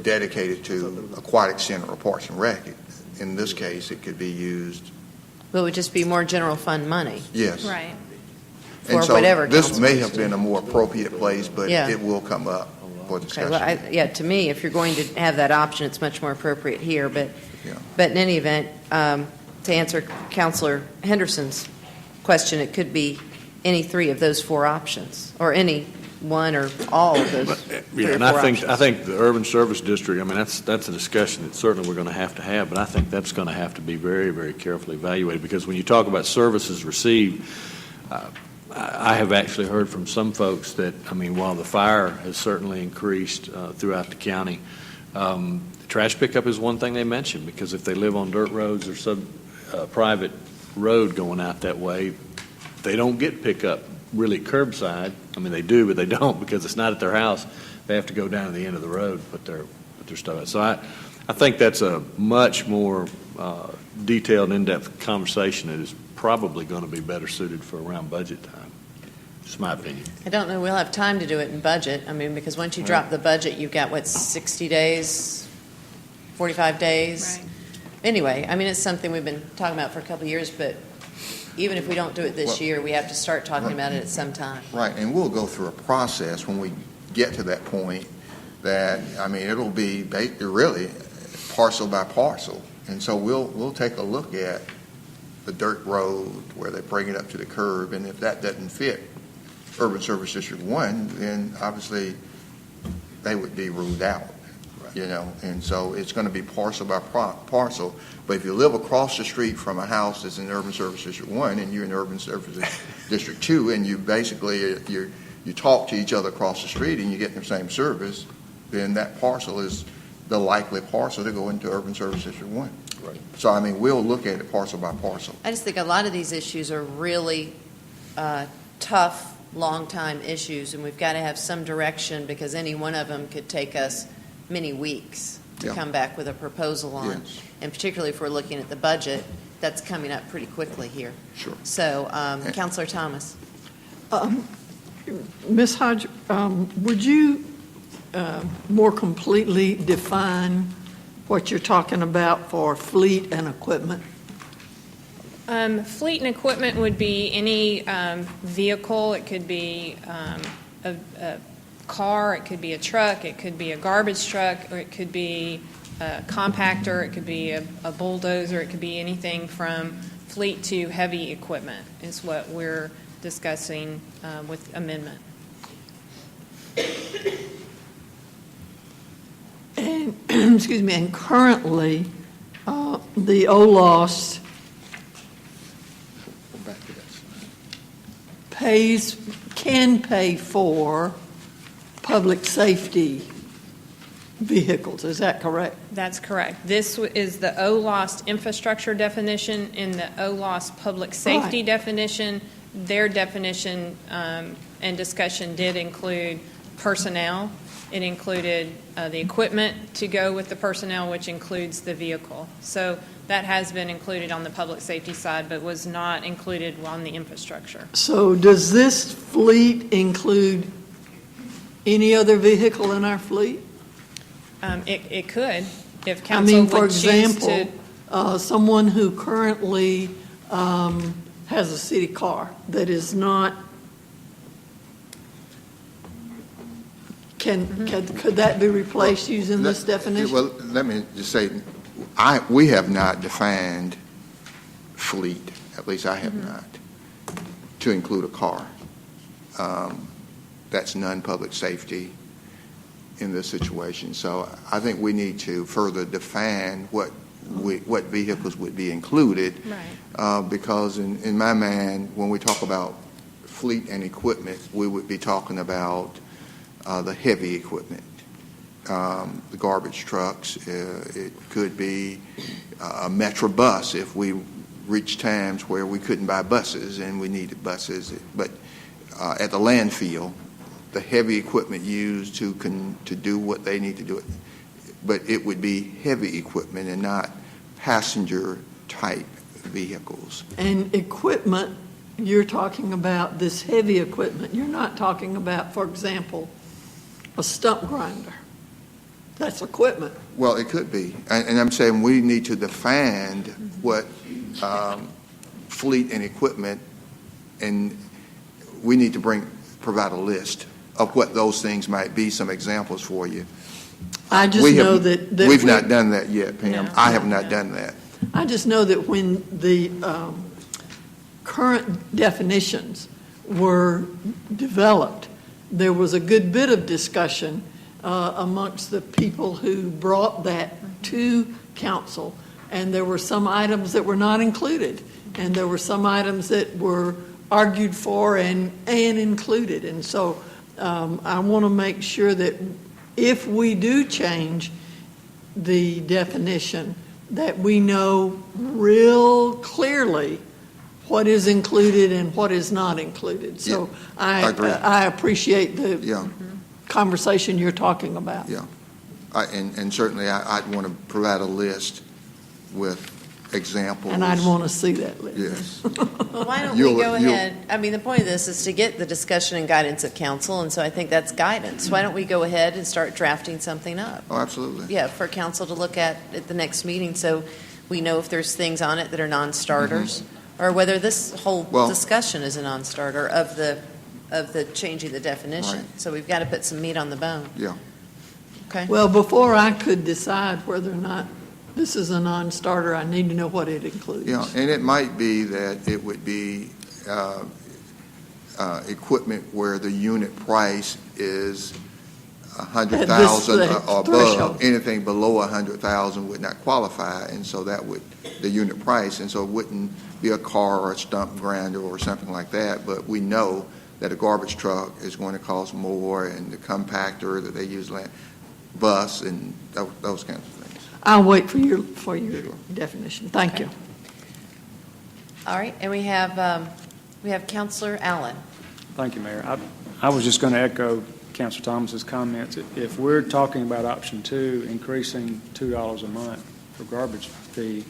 dedicated to Aquatic Center or Parks and Rec. In this case, it could be used. Well, it would just be more general fund money. Yes. Right. For And so whatever this council may wants have to. been a more appropriate place, but Yeah. it will come up for Okay, discussion. well, to me, if you're going to have that option, it's much more appropriate here. But in any event, to answer Councilor Henderson's question, it could be any three of those four options, or any one or all of those three or And four I options. think the urban service district, I mean, that's a discussion that certainly we're going to have, but I think that's going to have to be very, very carefully evaluated, because when you talk about services received, I have actually heard from some folks that, I mean, while the fire has certainly increased throughout the county, trash pickup is one thing they mentioned, because if they live on dirt roads or some private road going out that way, they don't get pickup really curbside. I mean, they do, but they don't, because it's not at their house. They have to go down to the end of the road and put their stuff out. So I think that's a much more detailed, in-depth conversation that is probably going to be better suited for around budget time. Just my opinion. I don't know, we'll have time to do it in budget. I mean, because once you drop the budget, you've got, 60 days, 45 days? Right. Anyway, I mean, it's something we've been talking about for a couple of years, but even if we don't do it this year, we have to start talking about it at some time. Right, and we'll go through a process when we get to that point that, I mean, it'll be really parcel by parcel. And so we'll take a look at the dirt road where they bring it up to the curb, and if that doesn't fit Urban Service District 1, then obviously they would be ruled out, and so it's going to be parcel by parcel. But if you live across the street from a house that's in Urban Service District 1 and you're in Urban Service District 2, and you basically, you talk to each other across the street and you get the same service, then that parcel is the likely parcel to go into Urban Service District 1. Right. So, I mean, we'll look at it parcel by parcel. I just think a lot of these issues are really tough, long-time issues, and we've got to have some direction, because any one of them could take us many weeks to Yeah. come back with a proposal on. Yes. And particularly if we're looking at the budget, that's coming up pretty quickly here. Sure. So, Counselor Thomas. Ms. Hodge, would you more completely define what you're talking about for fleet and equipment? Fleet and equipment would be any vehicle. It could be a car, it could be a truck, it could be a garbage truck, or it could be a compactor, it could be a bulldozer, it could be anything from fleet to heavy equipment is what we're discussing with amendment. And, excuse me, and currently, the OLOS can pay for public safety vehicles, is that correct? That's correct. This is the OLOS infrastructure definition. In the OLOS public safety Right. definition, their definition and discussion did include personnel. It included the equipment to go with the personnel, which includes the vehicle. So that has been included on the public safety side, but was not included on the infrastructure. So does this fleet include any other vehicle in our fleet? It could, if I council mean, for would choose to. example, someone who currently has a city car that is not, could that be replaced using this definition? Well, let me just say, we have not defined fleet, at least I have not, to include a car. That's non-public safety in this situation. So I think we need to further define what vehicles would be included. Right. Because in my mind, when we talk about fleet and equipment, we would be talking about the heavy equipment, the garbage trucks. It could be a Metro bus if we reach times where we couldn't buy buses and we needed buses. But at the landfill, the heavy equipment used to do what they need to do it. But it would be heavy equipment and not passenger-type vehicles. And equipment, you're talking about this heavy equipment. You're not talking about, for example, a stump grinder. That's equipment. Well, it could be. And I'm saying we need to define what fleet and equipment, and we need to provide a list of what those things might be, some examples for you. I just know that we've not done that yet, Pam. No. I have not done that. I just know that when the current definitions were developed, there was a good bit of discussion amongst the people who brought that to council, and there were some items that were not included, and there were some items that were argued for and included. And so I want to make sure that if we do change the definition, that we know real clearly what is included and what is not included. So I agree. I appreciate the conversation you're talking about. Yeah. And certainly I'd want to provide a list with examples. And I'd want to see that list. Yes. Well, why don't we go ahead? I mean, the point of this is to get the discussion and guidance of council, and so I think that's guidance. Why don't we go ahead and start drafting something up? Oh, absolutely. Yeah, for council to look at the next meeting, so we know if there's things on it that are non-starters, or whether this whole discussion is a non-starter of the changing the definition. Right. So we've got to put some meat on the bone. Yeah. Okay? Well, before I could decide whether or not this is a non-starter, I need to know what it includes. Yeah, and it might be that it would be equipment where the unit price is $100,000 or above. threshold. Anything below $100,000 would not qualify, and so that would the unit price, and so it wouldn't be a car or a stump grinder or something like that. But we know that a garbage truck is going to cost more, and the compactor that they use, bus, and those kinds of things. I'll wait for your definition. Thank you. All right, and we have Counselor Allen. Thank you, Mayor. I was just going to echo Councilor Thomas's comments. If we're talking about option 2, increasing $2 a month for garbage fee,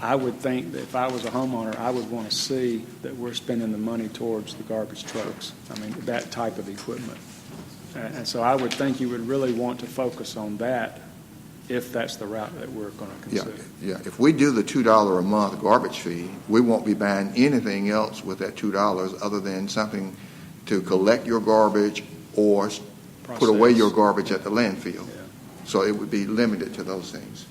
I would think that if I was a homeowner, I would want to see that we're spending the money towards the garbage trucks. I mean, that type of equipment. And so I would think you would really want to focus on that if that's the route that we're going to Yeah, consider. yeah. If we do the $2 a month garbage fee, we won't be buying anything else with that $2 other than something to collect your garbage or put away Process. your garbage at the landfill. Yeah. So it would be limited to those things.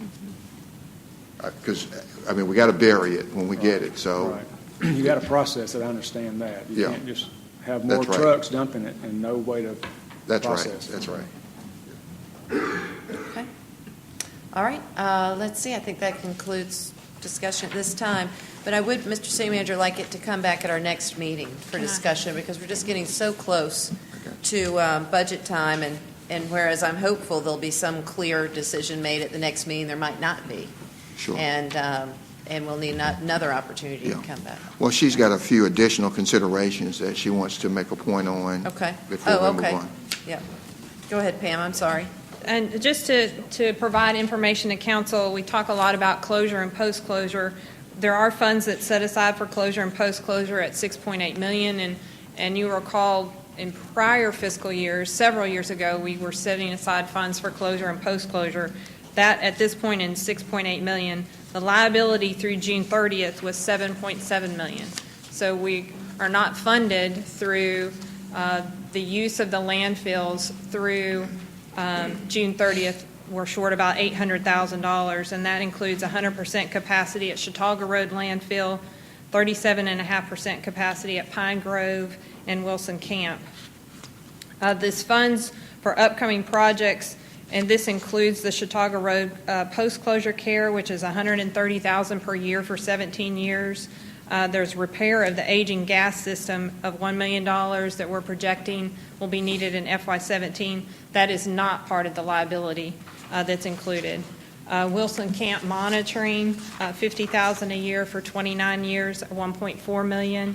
Because, I mean, we got to bury it when we get it, so. Right. You got to process it, I understand that. You Yeah. can't just have more That's right. trucks dumping it and no way to That's right, process it. that's right. Okay. All right, let's see, I think that concludes discussion at this time. But I would, Mr. City Manager, like it to come back at our next meeting for discussion, because we're just getting so close to budget time, and whereas I'm hopeful there'll be some clear decision made at the next meeting, there might not be. Sure. And we'll need another opportunity to Yeah. come back. Well, she's got a few additional considerations that she wants to make a point on. Okay. Before we move okay. on. Yeah. Go ahead, Pam, I'm sorry. And just to provide information to council, we talk a lot about closure and post-closure. There are funds that set aside for closure and post-closure at $6.8 million, and you recall in prior fiscal years, several years ago, we were setting aside funds for closure and post-closure. That, at this point, in $6.8 million. The liability through June 30th was $7.7 million. So we are not funded through the use of the landfills through June 30th. We're short about $800,000, and that includes 100% capacity at Chautauqua Road landfill, 37.5% capacity at Pine Grove and Wilson Camp. This funds for upcoming projects, and this includes the Chautauqua Road post-closure care, which is $130,000 per year for 17 years. There's repair of the aging gas system of $1 million that we're projecting will be needed in FY17. That is not part of the liability that's included. Wilson Camp monitoring, $50,000 a year for 29 years, $1.4 million.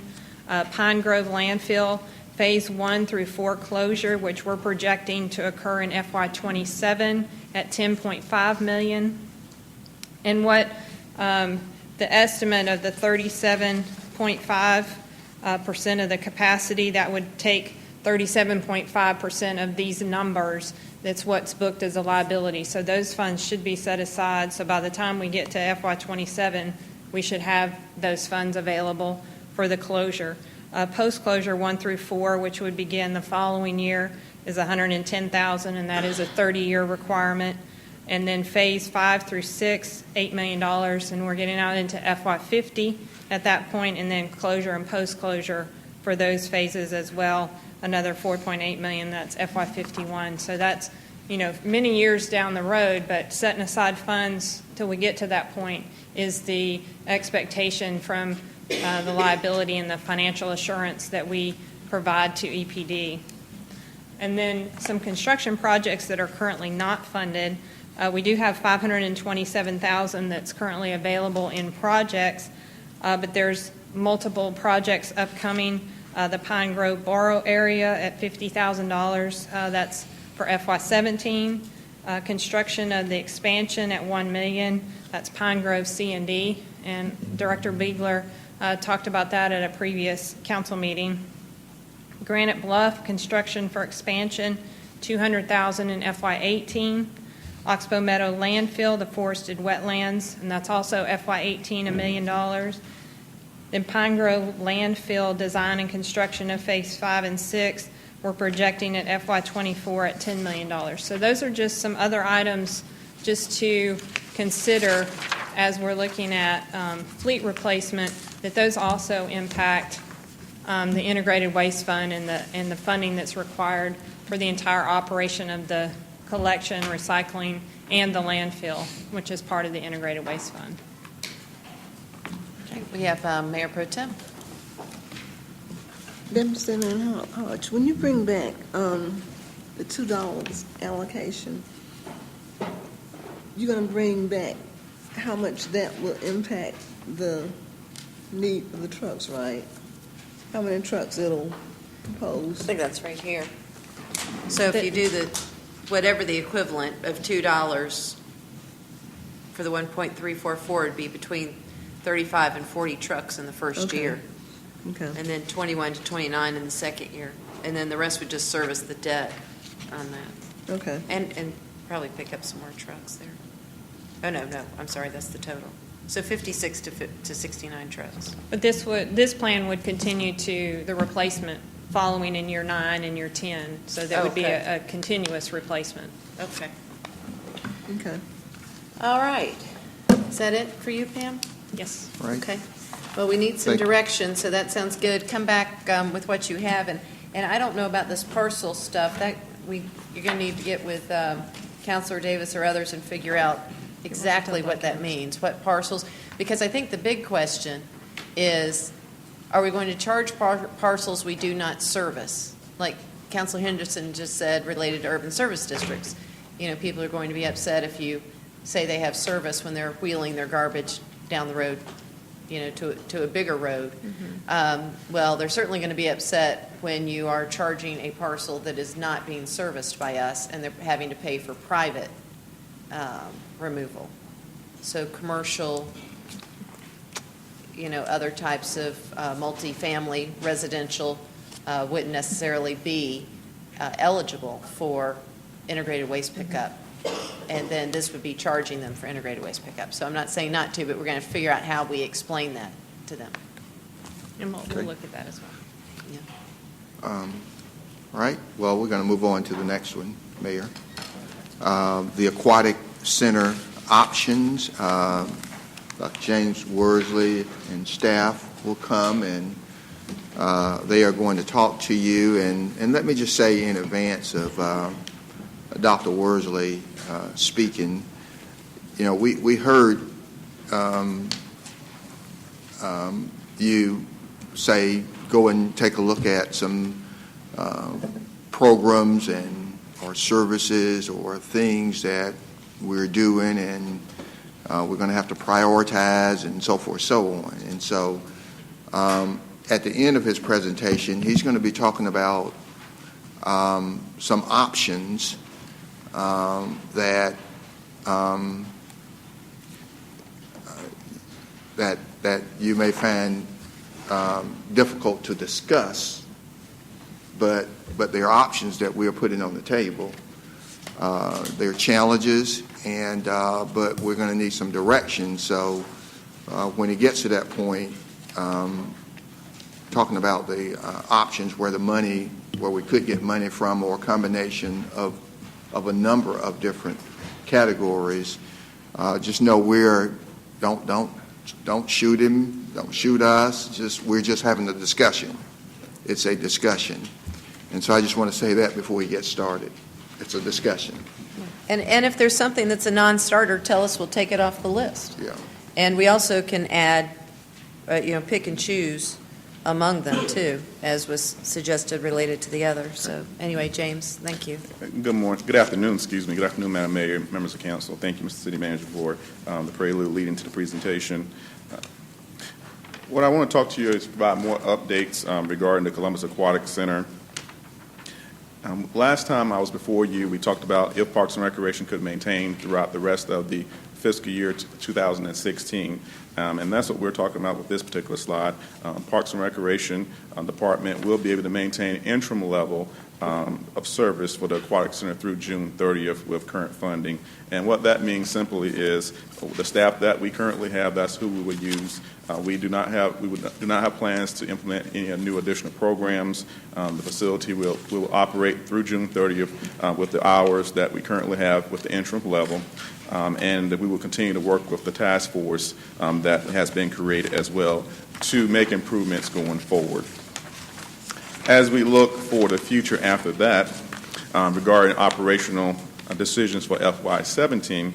Pine Grove landfill, Phase 1 through 4 closure, which we're projecting to occur in FY27 at $10.5 million. And what the estimate of the 37.5% of the capacity, that would take 37.5% of these numbers. That's what's booked as a liability. So those funds should be set aside. So by the time we get to FY27, we should have those funds available for the closure. Post-closure 1 through 4, which would begin the following year, is $110,000, and that is a 30-year requirement. And then phase 5 through 6, $8 million, and we're getting out into FY50 at that point, and then closure and post-closure for those phases as well, another $4.8 million. That's FY51. So that's, many years down the road, but setting aside funds till we get to that point is the expectation from the liability and the financial assurance that we provide to EPD. And then some construction projects that are currently not funded. We do have $527,000 that's currently available in projects, but there's multiple projects upcoming. The Pine Grove Borough area at $50,000. That's for FY17. Construction of the expansion at $1 million. That's Pine Grove C&D. And Director Biegler talked about that at a previous council meeting. Granite Bluff construction for expansion, $200,000 in FY18. Oxbow Meadow landfill, the forested wetlands, and that's also FY18, $1 million. Then Pine Grove landfill design and construction of phase 5 and 6, we're projecting at FY24 at $10 million. So those are just some other items just to consider as we're looking at fleet replacement, that those also impact the integrated waste fund and the funding that's required for the entire operation of the collection, recycling, and the landfill, which is part of the integrated waste fund. Okay, we have Mayor Pro Tem. Senator Hodge, when you bring back the $2 allocation, you're going to bring back how much that will impact the need for the trucks, right? How many trucks it'll propose? I think that's right here. So if you do whatever the equivalent of $2 for the 1.344 would be between 35 and 40 trucks in the first Okay. year, Okay. and then 21 to 29 in the second year. And then the rest would just service the debt on that. Okay. And probably pick up some more trucks there. Oh, no, I'm sorry, that's the total. So 56 to 69 trucks. But this plan would continue to the replacement following in year 9 and year 10, so that would be Okay. a continuous replacement. Okay. Okay. All right. Is that it for you, Pam? Yes. Right. Okay. Well, we need some Thank you. direction, so that sounds good. Come back with what you have, and I don't know about this parcel stuff. You're going to need to get with Counselor Davis or others and figure out exactly what that means, what parcels, because I think the big question is, are we going to charge parcels we do not service? Like Counselor Henderson just said, related to urban service districts. You know, people are going to be upset if you say they have service when they're wheeling their garbage down the road, you know, to a bigger road. Well, they're certainly going to be upset when you are charging a parcel that is not being serviced by us and they're having to pay for private removal. So commercial, you know, other types of multifamily residential wouldn't necessarily be eligible for integrated waste pickup. And then this would be charging them for integrated waste pickup. So I'm not saying not to, but we're going to figure out how we explain that to them. And we'll Okay. look at that as well. All right, well, we're going to move on to the next one, Mayor. The Aquatic Center options. Dr. James Worsley and staff will come, and they are going to talk to you. And let me just say in advance of Dr. Worsley speaking, you know, we heard you say go and take a look at some programs or services or things that we're doing, and we're going to have to prioritize and so forth, so on. And so at the end of his presentation, he's going to be talking about some options that you may find difficult to discuss, but there are options that we are putting on the table. There are challenges, but we're going to need some direction. So when it gets to that point, talking about the options where we could get money from, or a combination of a number of different categories, just know don't shoot him, don't shoot us. We're just having a discussion. It's a discussion, and so I just want to say that before we get started. It's a discussion. And if there's something that's a non-starter, tell us, we'll take it off the list. Yeah. And we also can add, pick and choose among them too, as was suggested related to the other. So anyway, James, thank you. Good afternoon, Good afternoon, Madam Mayor, members of council. Thank you, Mr. City Manager, for the prelude leading to the presentation. What I want to talk to you is provide more updates regarding the Columbus Aquatic Center. Last time I was before you, we talked about if Parks and Recreation could maintain throughout the rest of the fiscal year 2016. And that's what we're talking about with this particular slide. Parks and Recreation Department will be able to maintain interim level of service for the Aquatic Center through June 30th with current funding. And what that means simply is the staff that we currently have, that's who we would use. We do not have plans to implement any new additional programs. The facility will operate through June 30th with the hours that we currently have with the interim level. And we will continue to work with the task force that has been created as well to make improvements going forward. As we look for the future after that, regarding operational decisions for FY17,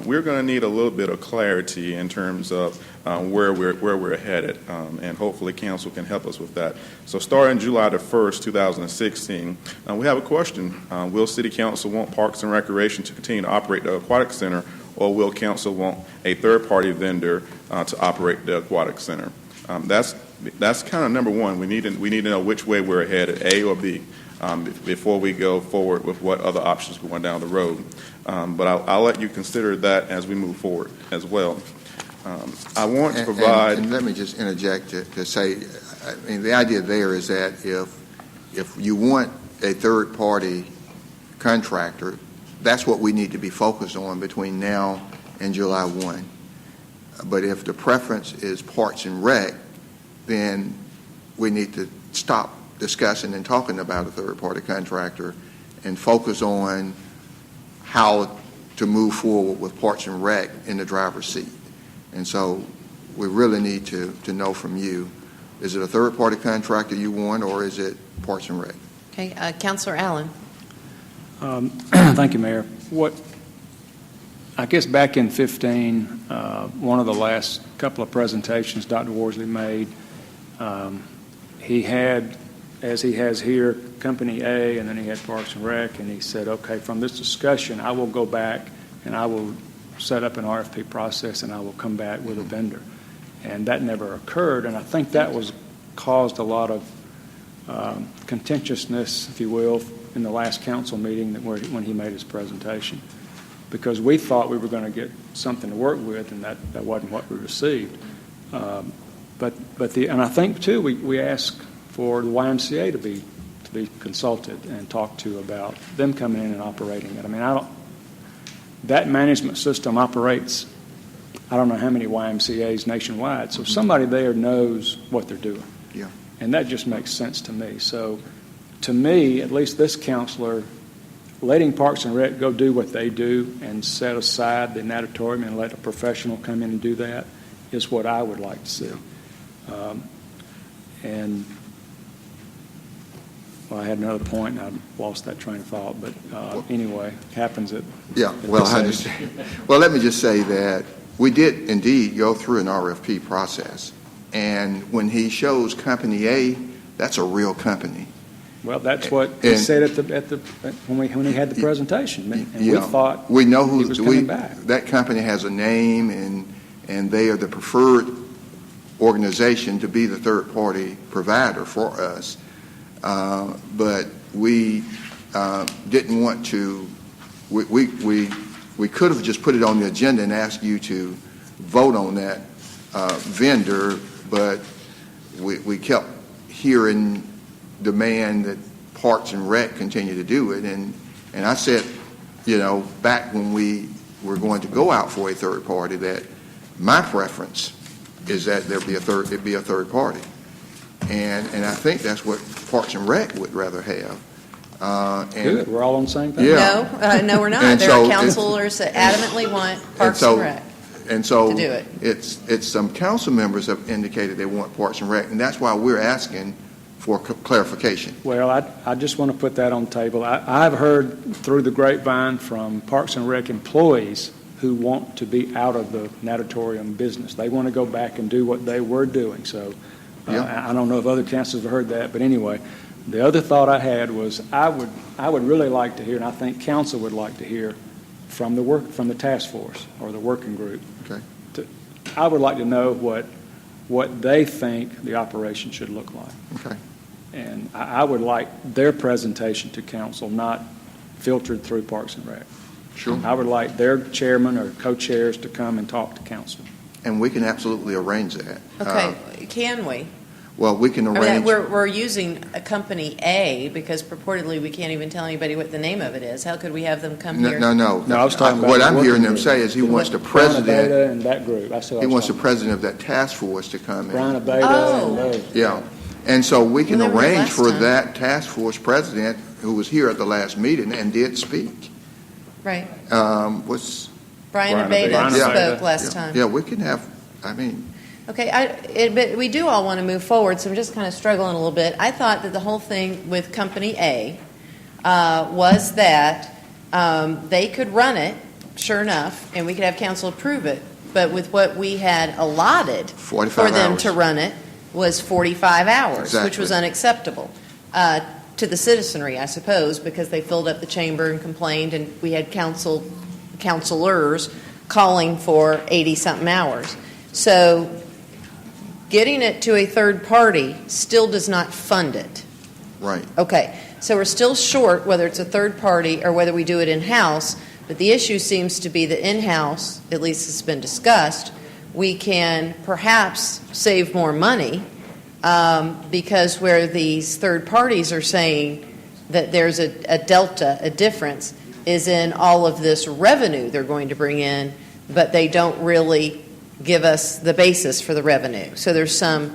we're going to need a little bit of clarity in terms of where we're headed, and hopefully council can help us with that. So starting July the 1st, 2016, we have a question. Will City Council want Parks and Recreation to continue to operate the Aquatic Center, or will council want a third-party vendor to operate the Aquatic Center? That's kind of number one. We need to know which way we're headed, A or B, before we go forward with what other options going down the road. But I'll let you consider that as we move forward as well. I want to And provide, let me just interject to say, I mean, the idea there is that if you want a third-party contractor, that's what we need to be focused on between now and July 1. But if the preference is Parks and Rec, then we need to stop discussing and talking about a third-party contractor and focus on how to move forward with Parks and Rec in the driver's seat. And so we really need to know from you, is it a third-party contractor you want, or is it Parks and Rec? Okay, Counselor Allen. Thank you, Mayor. I guess back in 15, one of the last couple of presentations Dr. Worsley made, he had, as he has here, Company A, and then he had Parks and Rec, and he said, okay, from this discussion, I will go back and I will set up an RFP process and I will come back with a vendor. And that never occurred, and I think that caused a lot of contentiousness, if you will, in the last council meeting when he made his presentation, because we thought we were going to get something to work with, and that wasn't what we received. And I think too we asked for the YMCA to be consulted and talked to about them coming in and operating it. I mean, that management system operates, I don't know how many YMCAs nationwide, so somebody there knows what they're doing. Yeah. And that just makes sense to me. So to me, at least this counselor, letting Parks and Rec go do what they do and set aside the natatorium and let a professional come in and do that is what I would like to see. And well, I had another point, and I lost that train of thought, but anyway, it happens at Yeah, well, I understand. Well, let me just say that we did indeed go through an RFP process, and when he shows Company A, that's a real company. Well, that's what he said when he had the presentation, and we thought we know he was coming back. That company has a name, and they are the preferred organization to be the third-party provider for us. But we didn't want to. We could have just put it on the agenda and asked you to vote on that vendor, but we kept hearing demand that Parks and Rec continue to do it, and I said, back when we were going to go out for a third party, that my preference is that it'd be a third party, and I think that's what Parks and Rec would rather have. Good, we're all on the same page. Yeah. No, we're not. There are counselors that adamantly want Parks and Rec. And so to do it. It's some council members have indicated they want Parks and Rec, and that's why we're asking for clarification. Well, I just want to put that on the table. I've heard through the grapevine from Parks and Rec employees who want to be out of the natatorium business. They want to go back and do what they were doing. So I don't know if other councils have heard that, but anyway, the other thought I had was I would really like to hear, and I think council would like to hear from the task force or the working group. Okay. I would like to know what they think the operation should look like. Okay. And I would like their presentation to council, not filtered through Parks and Rec. Sure. I would like their chairman or co-chairs to come and talk to council. And we can absolutely arrange that. Okay, can we? Well, we can I mean, arrange. we're using a Company A because purportedly we can't even tell anybody what the name of it is. How could we have them come here? No. No, I was talking about what the I'm working hearing them group. say is he wants the Brian president. Abeda and that group. He wants the president of that task force to come in. Brian Abeda Oh. and those. Yeah. And so we can Well, they were arrange last for time. that task force president who was here at the last meeting and did speak. Right. What's Brian Brian Abeda Abeda. spoke Brian Abeda. last time. Yeah, we can have. I mean, Okay, but we do all want to move forward, so I'm just kind of struggling a little bit. I thought that the whole thing with Company A was that they could run it, sure enough, and we could have council approve it, but with what we had allotted 45 for them hours. to run it was 45 hours, which was Exactly. unacceptable to the citizenry, I suppose, because they filled up the chamber and complained, and we had counselors calling for 80-something hours. So getting it to a third party still does not fund it. right. Okay, so we're still short whether it's a third party or whether we do it in-house, but the issue seems to be that in-house, at least it's been discussed, we can perhaps save more money, because where these third parties are saying that there's a delta, a difference, is in all of this revenue they're going to bring in, but they don't really give us the basis for the revenue. So there's a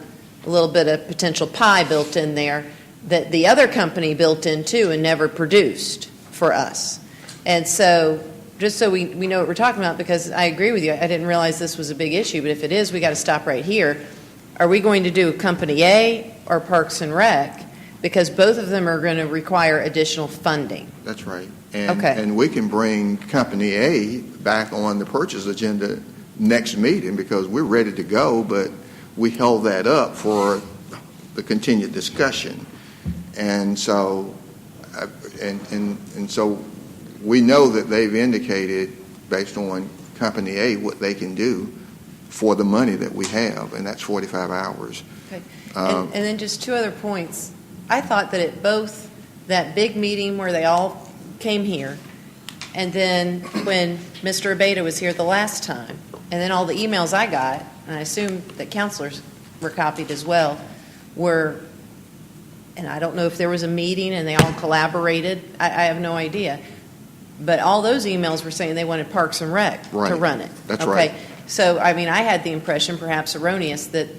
little bit of potential pie built in there that the other company built in too and never produced for us. And so just so we know what we're talking about, because I agree with you, I didn't realize this was a big issue, but if it is, we got to stop right here. Are we going to do Company A or Parks and Rec? Because both of them are going to require additional funding. That's right. And, Okay. and we can bring Company A back on the purchase agenda next meeting because we're ready to go, but we held that up for the continued discussion. And so, and so we know that they've indicated, based on Company A, what they can do for the money that we have, and that's 45 hours. Okay. And then just two other points. I thought that at both that big meeting where they all came here, and then when Mr. Abeyta was here the last time, and then all the emails I got, and I assume that counselors were copied as well, were, and I don't know if there was a meeting and they all collaborated, I have no idea, but all those emails were saying they wanted Parks and Rec to Right. run it. That's Okay. right. So, I mean, I had the impression, perhaps erroneous, that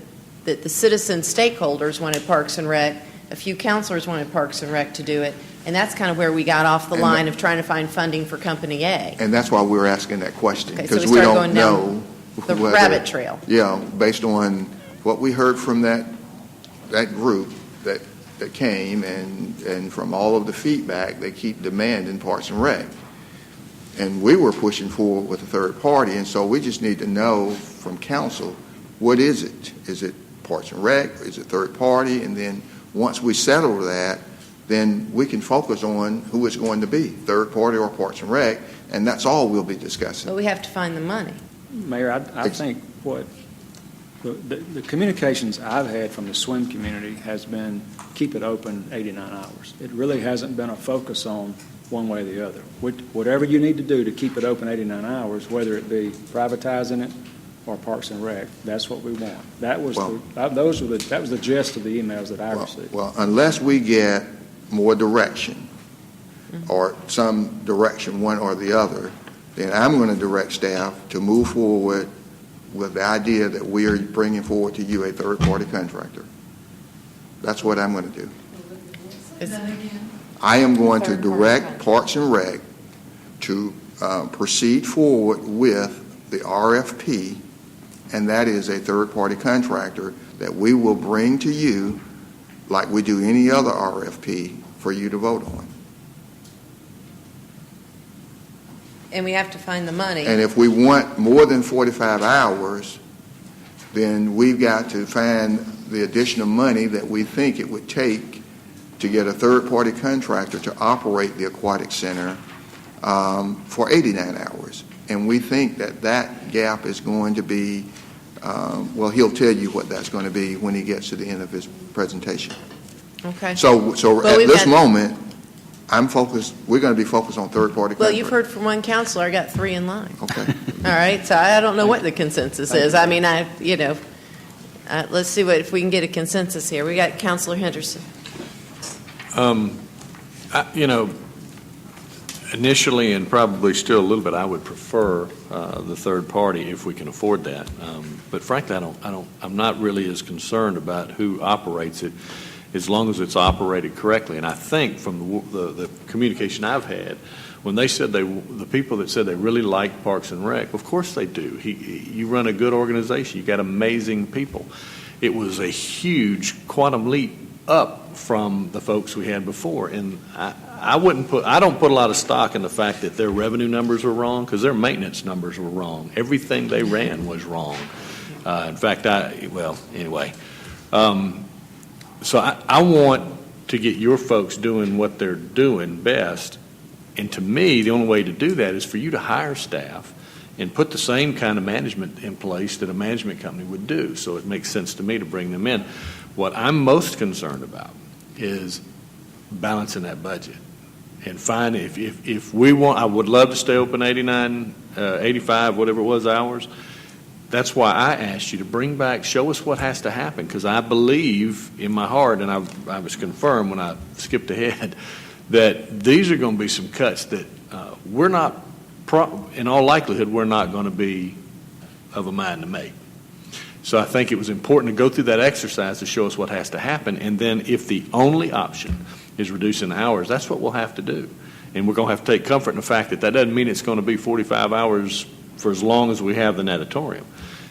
the citizen stakeholders wanted Parks and Rec, a few counselors wanted Parks and Rec to do it, and that's kind of where we got off the And line of trying to find funding for Company A. And that's why we're asking that question, Okay, so because we we started don't going know down the whether- rabbit trail. Yeah, based on what we heard from that group that came, and from all of the feedback, they keep demanding Parks and Rec. And we were pushing forward with a third party, and so we just need to know from council, what is it? Is it Parks and Rec? Is it third party? And then once we settle that, then we can focus on who it's going to be, third party or Parks and Rec, and that's all we'll be discussing. But we have to find the money. Mayor, I think what, the communications I've had from the swim community has been keep it open 89 hours. It really hasn't been a focus on one way or the other. Whatever you need to do to keep it open 89 hours, whether it be privatizing it or Parks and Rec, that's what we want. That was that was the gist of the emails that I received. Well, unless we get more direction, or some direction, one or the other, then I'm going to direct staff to move forward with the idea that we are bringing forward to you a third-party contractor. That's what I'm going to do. I am going to direct Parks and Rec to proceed forward with the RFP, and that is a third-party contractor that we will bring to you like we do any other RFP for you to vote on. And we have to find the money. And if we want more than 45 hours, then we've got to find the additional money that we think it would take to get a third-party contractor to operate the aquatic center for 89 hours. And we think that that gap is going to be, well, he'll tell you what that's going to be when he gets to the end of his presentation. Okay. So But at we've this got- moment, we're going to be focused on third-party Well, contractor. you've heard from one counselor, I got 3 in line. Okay. All right, so I don't know what the consensus is. I mean, let's see if we can get a consensus here. We got Counselor Henderson. Initially, and probably still a little bit, I would prefer the third party if we can afford that. But frankly, I'm not really as concerned about who operates it, as long as it's operated correctly. And I think from the communication I've had, when they said the people that said they really like Parks and Rec, of course they do. You run a good organization. You got amazing people. It was a huge quantum leap up from the folks we had before, and I don't put a lot of stock in the fact that their revenue numbers were wrong, because their maintenance numbers were wrong. Everything they ran was wrong. In fact, anyway. So I want to get your folks doing what they're doing best, and to me, the only way to do that is for you to hire staff and put the same kind of management in place that a management company would do. So it makes sense to me to bring them in. What I'm most concerned about is balancing that budget and finding if we want. I would love to stay open 89, 85, whatever it was, hours. that's why I asked you to bring back, show us what has to happen, because I believe in my heart, and I was confirmed when I skipped ahead, that these are going to be some cuts that we're not, in all likelihood, we're not going to be of a mind to make. So I think it was important to go through that exercise to show us what has to happen, and then if the only option is reducing hours, that's what we'll have to do. And we're going to have to take comfort in the fact that that doesn't mean it's going to be 45 hours for as long as we have the natatorium.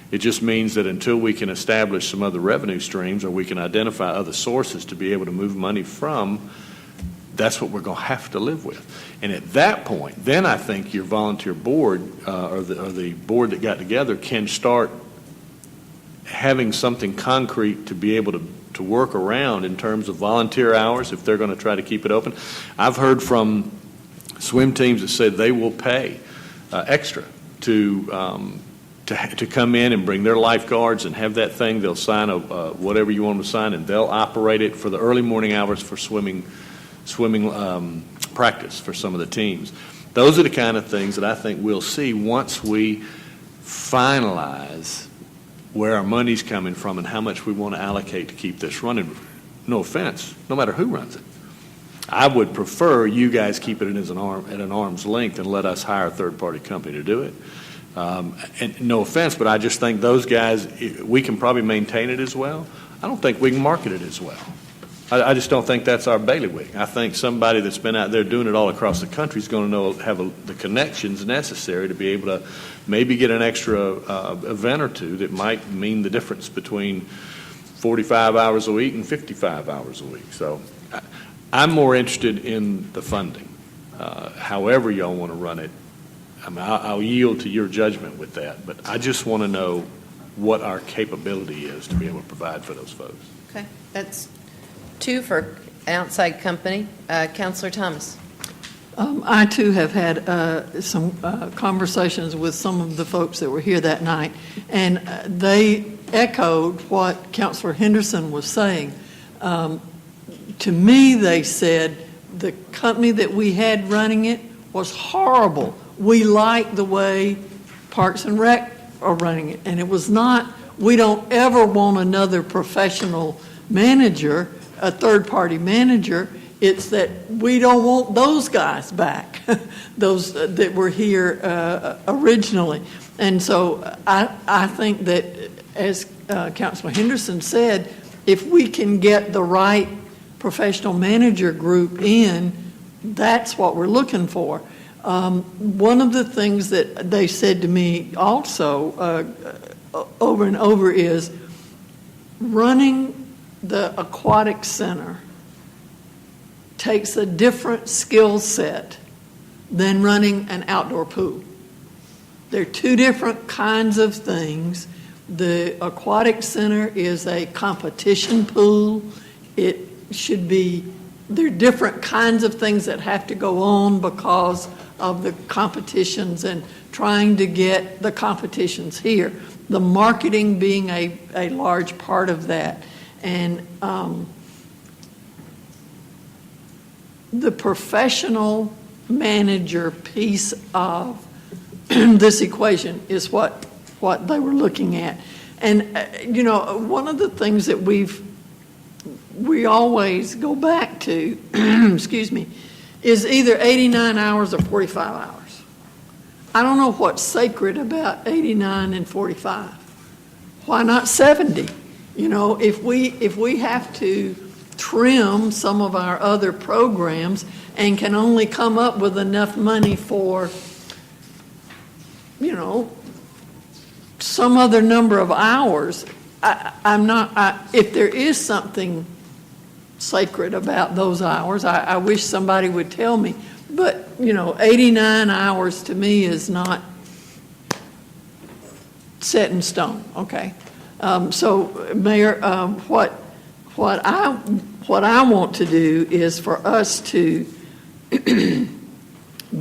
It just means that until we can establish some other revenue streams or we can identify other sources to be able to move money from, that's what we're going to have to live with. And at that point, then I think your volunteer board or the board that got together can start having something concrete to be able to work around in terms of volunteer hours if they're going to try to keep it open. I've heard from swim teams that said they will pay extra to come in and bring their lifeguards and have that thing. They'll sign whatever you want them to sign, and they'll operate it for the early morning hours for swimming practice for some of the teams. Those are the kind of things that I think we'll see once we finalize where our money's coming from and how much we want to allocate to keep this running. No offense, no matter who runs it. I would prefer you guys keep it at an arm's length and let us hire a third-party company to do it. And no offense, but I just think those guys, we can probably maintain it as well. I don't think we can market it as well. I just don't think that's our bailiwick. I think somebody that's been out there doing it all across the country is going to have the connections necessary to be able to maybe get an extra event or two that might mean the difference between 45 hours a week and 55 hours a week. So I'm more interested in the funding. However y'all want to run it, I mean, I'll yield to your judgment with that, but I just want to know what our capability is to be able to provide for those folks. Okay, that's 2 for an outside company. Councilor Thomas. I, too, have had some conversations with some of the folks that were here that night, and they echoed what Councilor Henderson was saying. To me, they said the company that we had running it was horrible. We like the way Parks and Rec are running it, and it was not, we don't ever want another professional manager, a third-party manager. It's that we don't want those guys back, those that were here originally. And so I think that, as Councilor Henderson said, if we can get the right professional manager group in, that's what we're looking for. One of the things that they said to me also over and over is running the aquatic center takes a different skill set than running an outdoor pool. They're 2 different kinds of things. The aquatic center is a competition pool. It should be, there are different kinds of things that have to go on because of the competitions and trying to get the competitions here. The marketing being a large part of that. And the professional manager piece of this equation is what they were looking at. And, one of the things that we always go back to, excuse me, is either 89 hours or 45 hours. I don't know what's sacred about 89 and 45. Why not 70? If we have to trim some of our other programs and can only come up with enough money for, some other number of hours, if there is something sacred about those hours, I wish somebody would tell me. But, 89 hours to me is not set in stone, okay? So, Mayor, what I want to do is for us to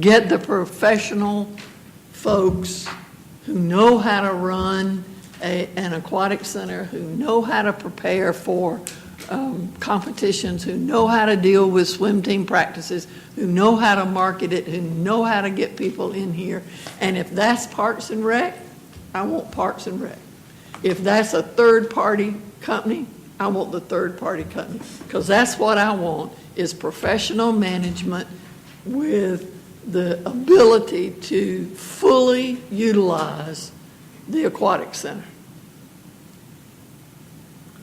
get the professional folks who know how to run an aquatic center, who know how to prepare for competitions, who know how to deal with swim team practices, who know how to market it, who know how to get people in here. And if that's Parks and Rec, I want Parks and Rec. If that's a third-party company, I want the third-party company, because that's what I want, is professional management with the ability to fully utilize the aquatic center.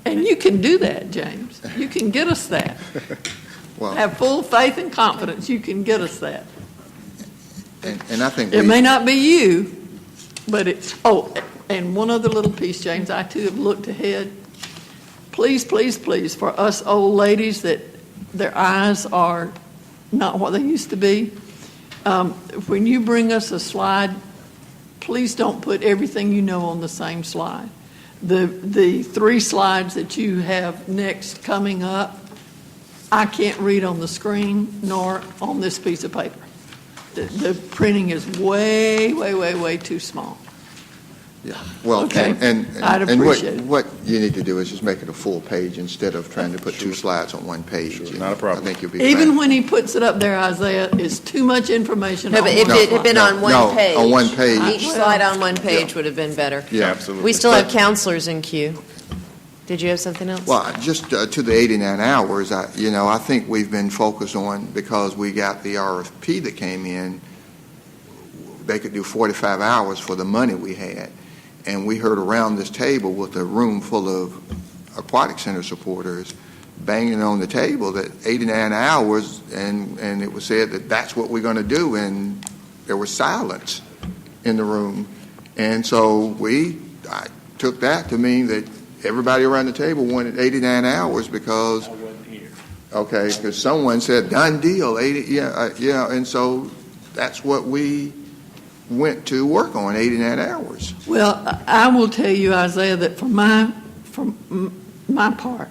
And you can do that, James. You can get us that. Well, Have full faith and confidence you can get us that. and I think It may not be you, but it's, oh, and one other little piece, James, I too have looked ahead. Please, please, please, for us old ladies that their eyes are not what they used to be, when you bring us a slide, please don't put everything you know on the same slide. The 3 slides that you have next coming up, I can't read on the screen nor on this piece of paper. The printing is way, way, way, way too small. Yeah, well, Okay. and I'd appreciate it. what you need to do is just make it a full page instead of trying to put 2 slides on one page. Sure, And not a problem. I think you'll be Even fine. when he puts it up there, Isaiah, it's too much information. No, on but if one it had been No, on one no, page. on one page. Each slide on one page Yeah. would have been better. Yeah. Absolutely. We still have counselors in queue. Did you have something else? Well, just to the 89 hours, I think we've been focused on, because we got the RFP that came in, they could do 45 hours for the money we had. And we heard around this table with a room full of aquatic center supporters banging on the table that 89 hours, and it was said that that's what we're going to do, and there was silence in the room. And so I took that to mean that everybody around the table wanted 89 hours because, okay, because someone said, done deal, 80, yeah, and so that's what we went to work on, 89 hours. Well, I will tell you, Isaiah, that for my part,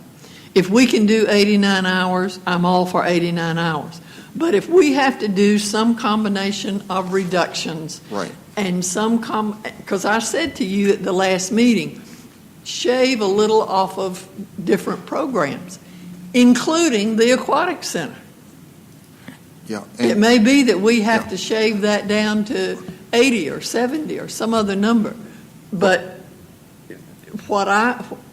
if we can do 89 hours, I'm all for 89 hours. But if we have to do some combination of reductions, Right. and because I said to you at the last meeting, shave a little off of different programs, including the aquatic center. Yeah. It may be that we have to shave that down to 80 or 70 or some other number. But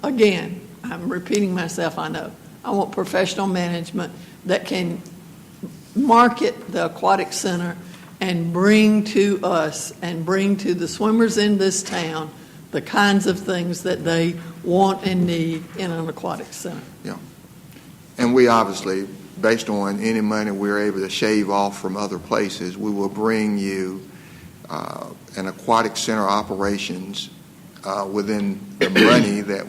again, I'm repeating myself, I know. I want professional management that can market the aquatic center and bring to us and bring to the swimmers in this town the kinds of things that they want and need in an aquatic center. And we obviously, based on any money we're able to shave off from other places, we will bring you an aquatic center operations within the money that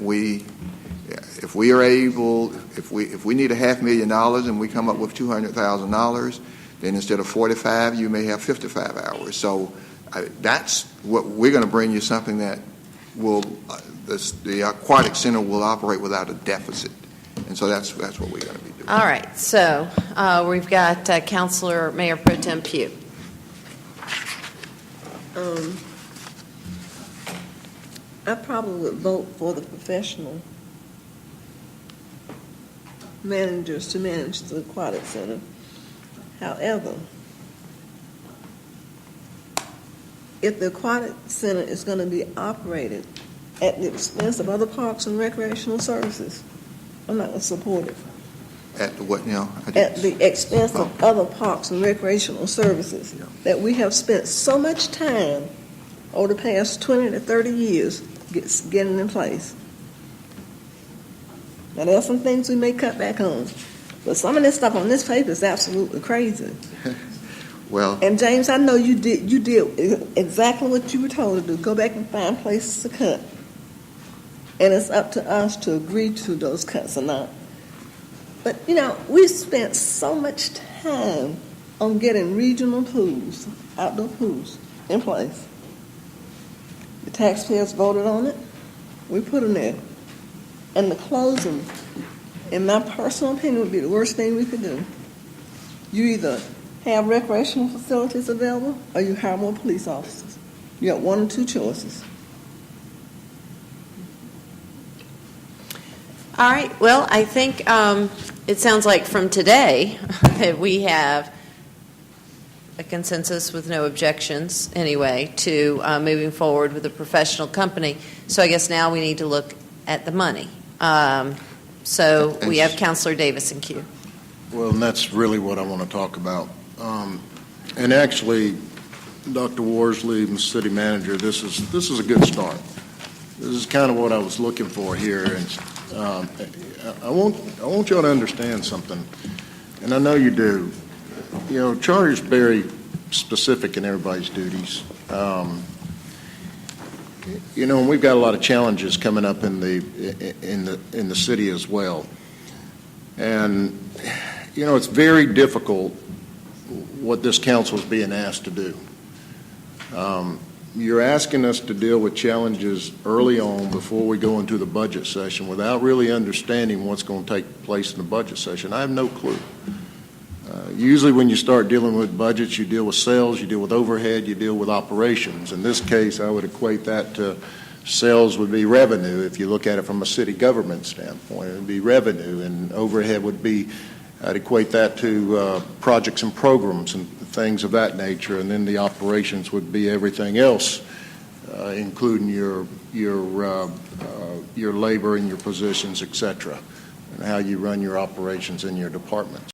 if we are able, if we need $500,000 and we come up with $200,000, then instead of 45, you may have 55 hours. So that's what we're going to bring you, something that will the aquatic center will operate without a deficit. And so that's what we're going to be doing. All right, so we've got Counselor Mayor Pro Tem Pugh. I probably would vote for the professional managers to manage the aquatic center. However, if the aquatic center is going to be operated at the expense of other parks and recreational services, I'm not going to support it. At the what now? At the expense of other parks and recreational services that we have spent so much time over the past 20 to 30 years getting in place. Now, there are some things we may cut back on, but some of this stuff on this paper is absolutely crazy. Well, And James, I know you did exactly what you were told to do. Go back and find places to cut. And it's up to us to agree to those cuts or not. But, we spent so much time on getting regional pools, outdoor pools, in place. The taxpayers voted on it. We put them there. And the closing, in my personal opinion, would be the worst thing we could do. You either have recreational facilities available or you hire more police officers. You got one or two choices. All right, well, I think it sounds like from today that we have a consensus with no objections anyway to moving forward with a professional company. So I guess now we need to look at the money. So we have Councilor Davis in queue. Well, and that's really what I want to talk about. And actually, Dr. Worsley, the city manager, this is a good start. This is kind of what I was looking for here. And I want y'all to understand something, and I know you do. You know, Charter's very specific in everybody's duties. You know, and we've got a lot of challenges coming up in the city as well. And you know, it's very difficult what this council is being asked to do. You're asking us to deal with challenges early on before we go into the budget session without really understanding what's going to take place in the budget session. I have no clue. Usually when you start dealing with budgets, you deal with sales, you deal with overhead, you deal with operations. In this case, I would equate that to sales would be revenue. If you look at it from a city government standpoint, it would be revenue, and overhead would be, I'd equate that to projects and programs and things of that nature, and then the operations would be everything else, including your labor and your positions, et cetera, and how you run your operations in your departments.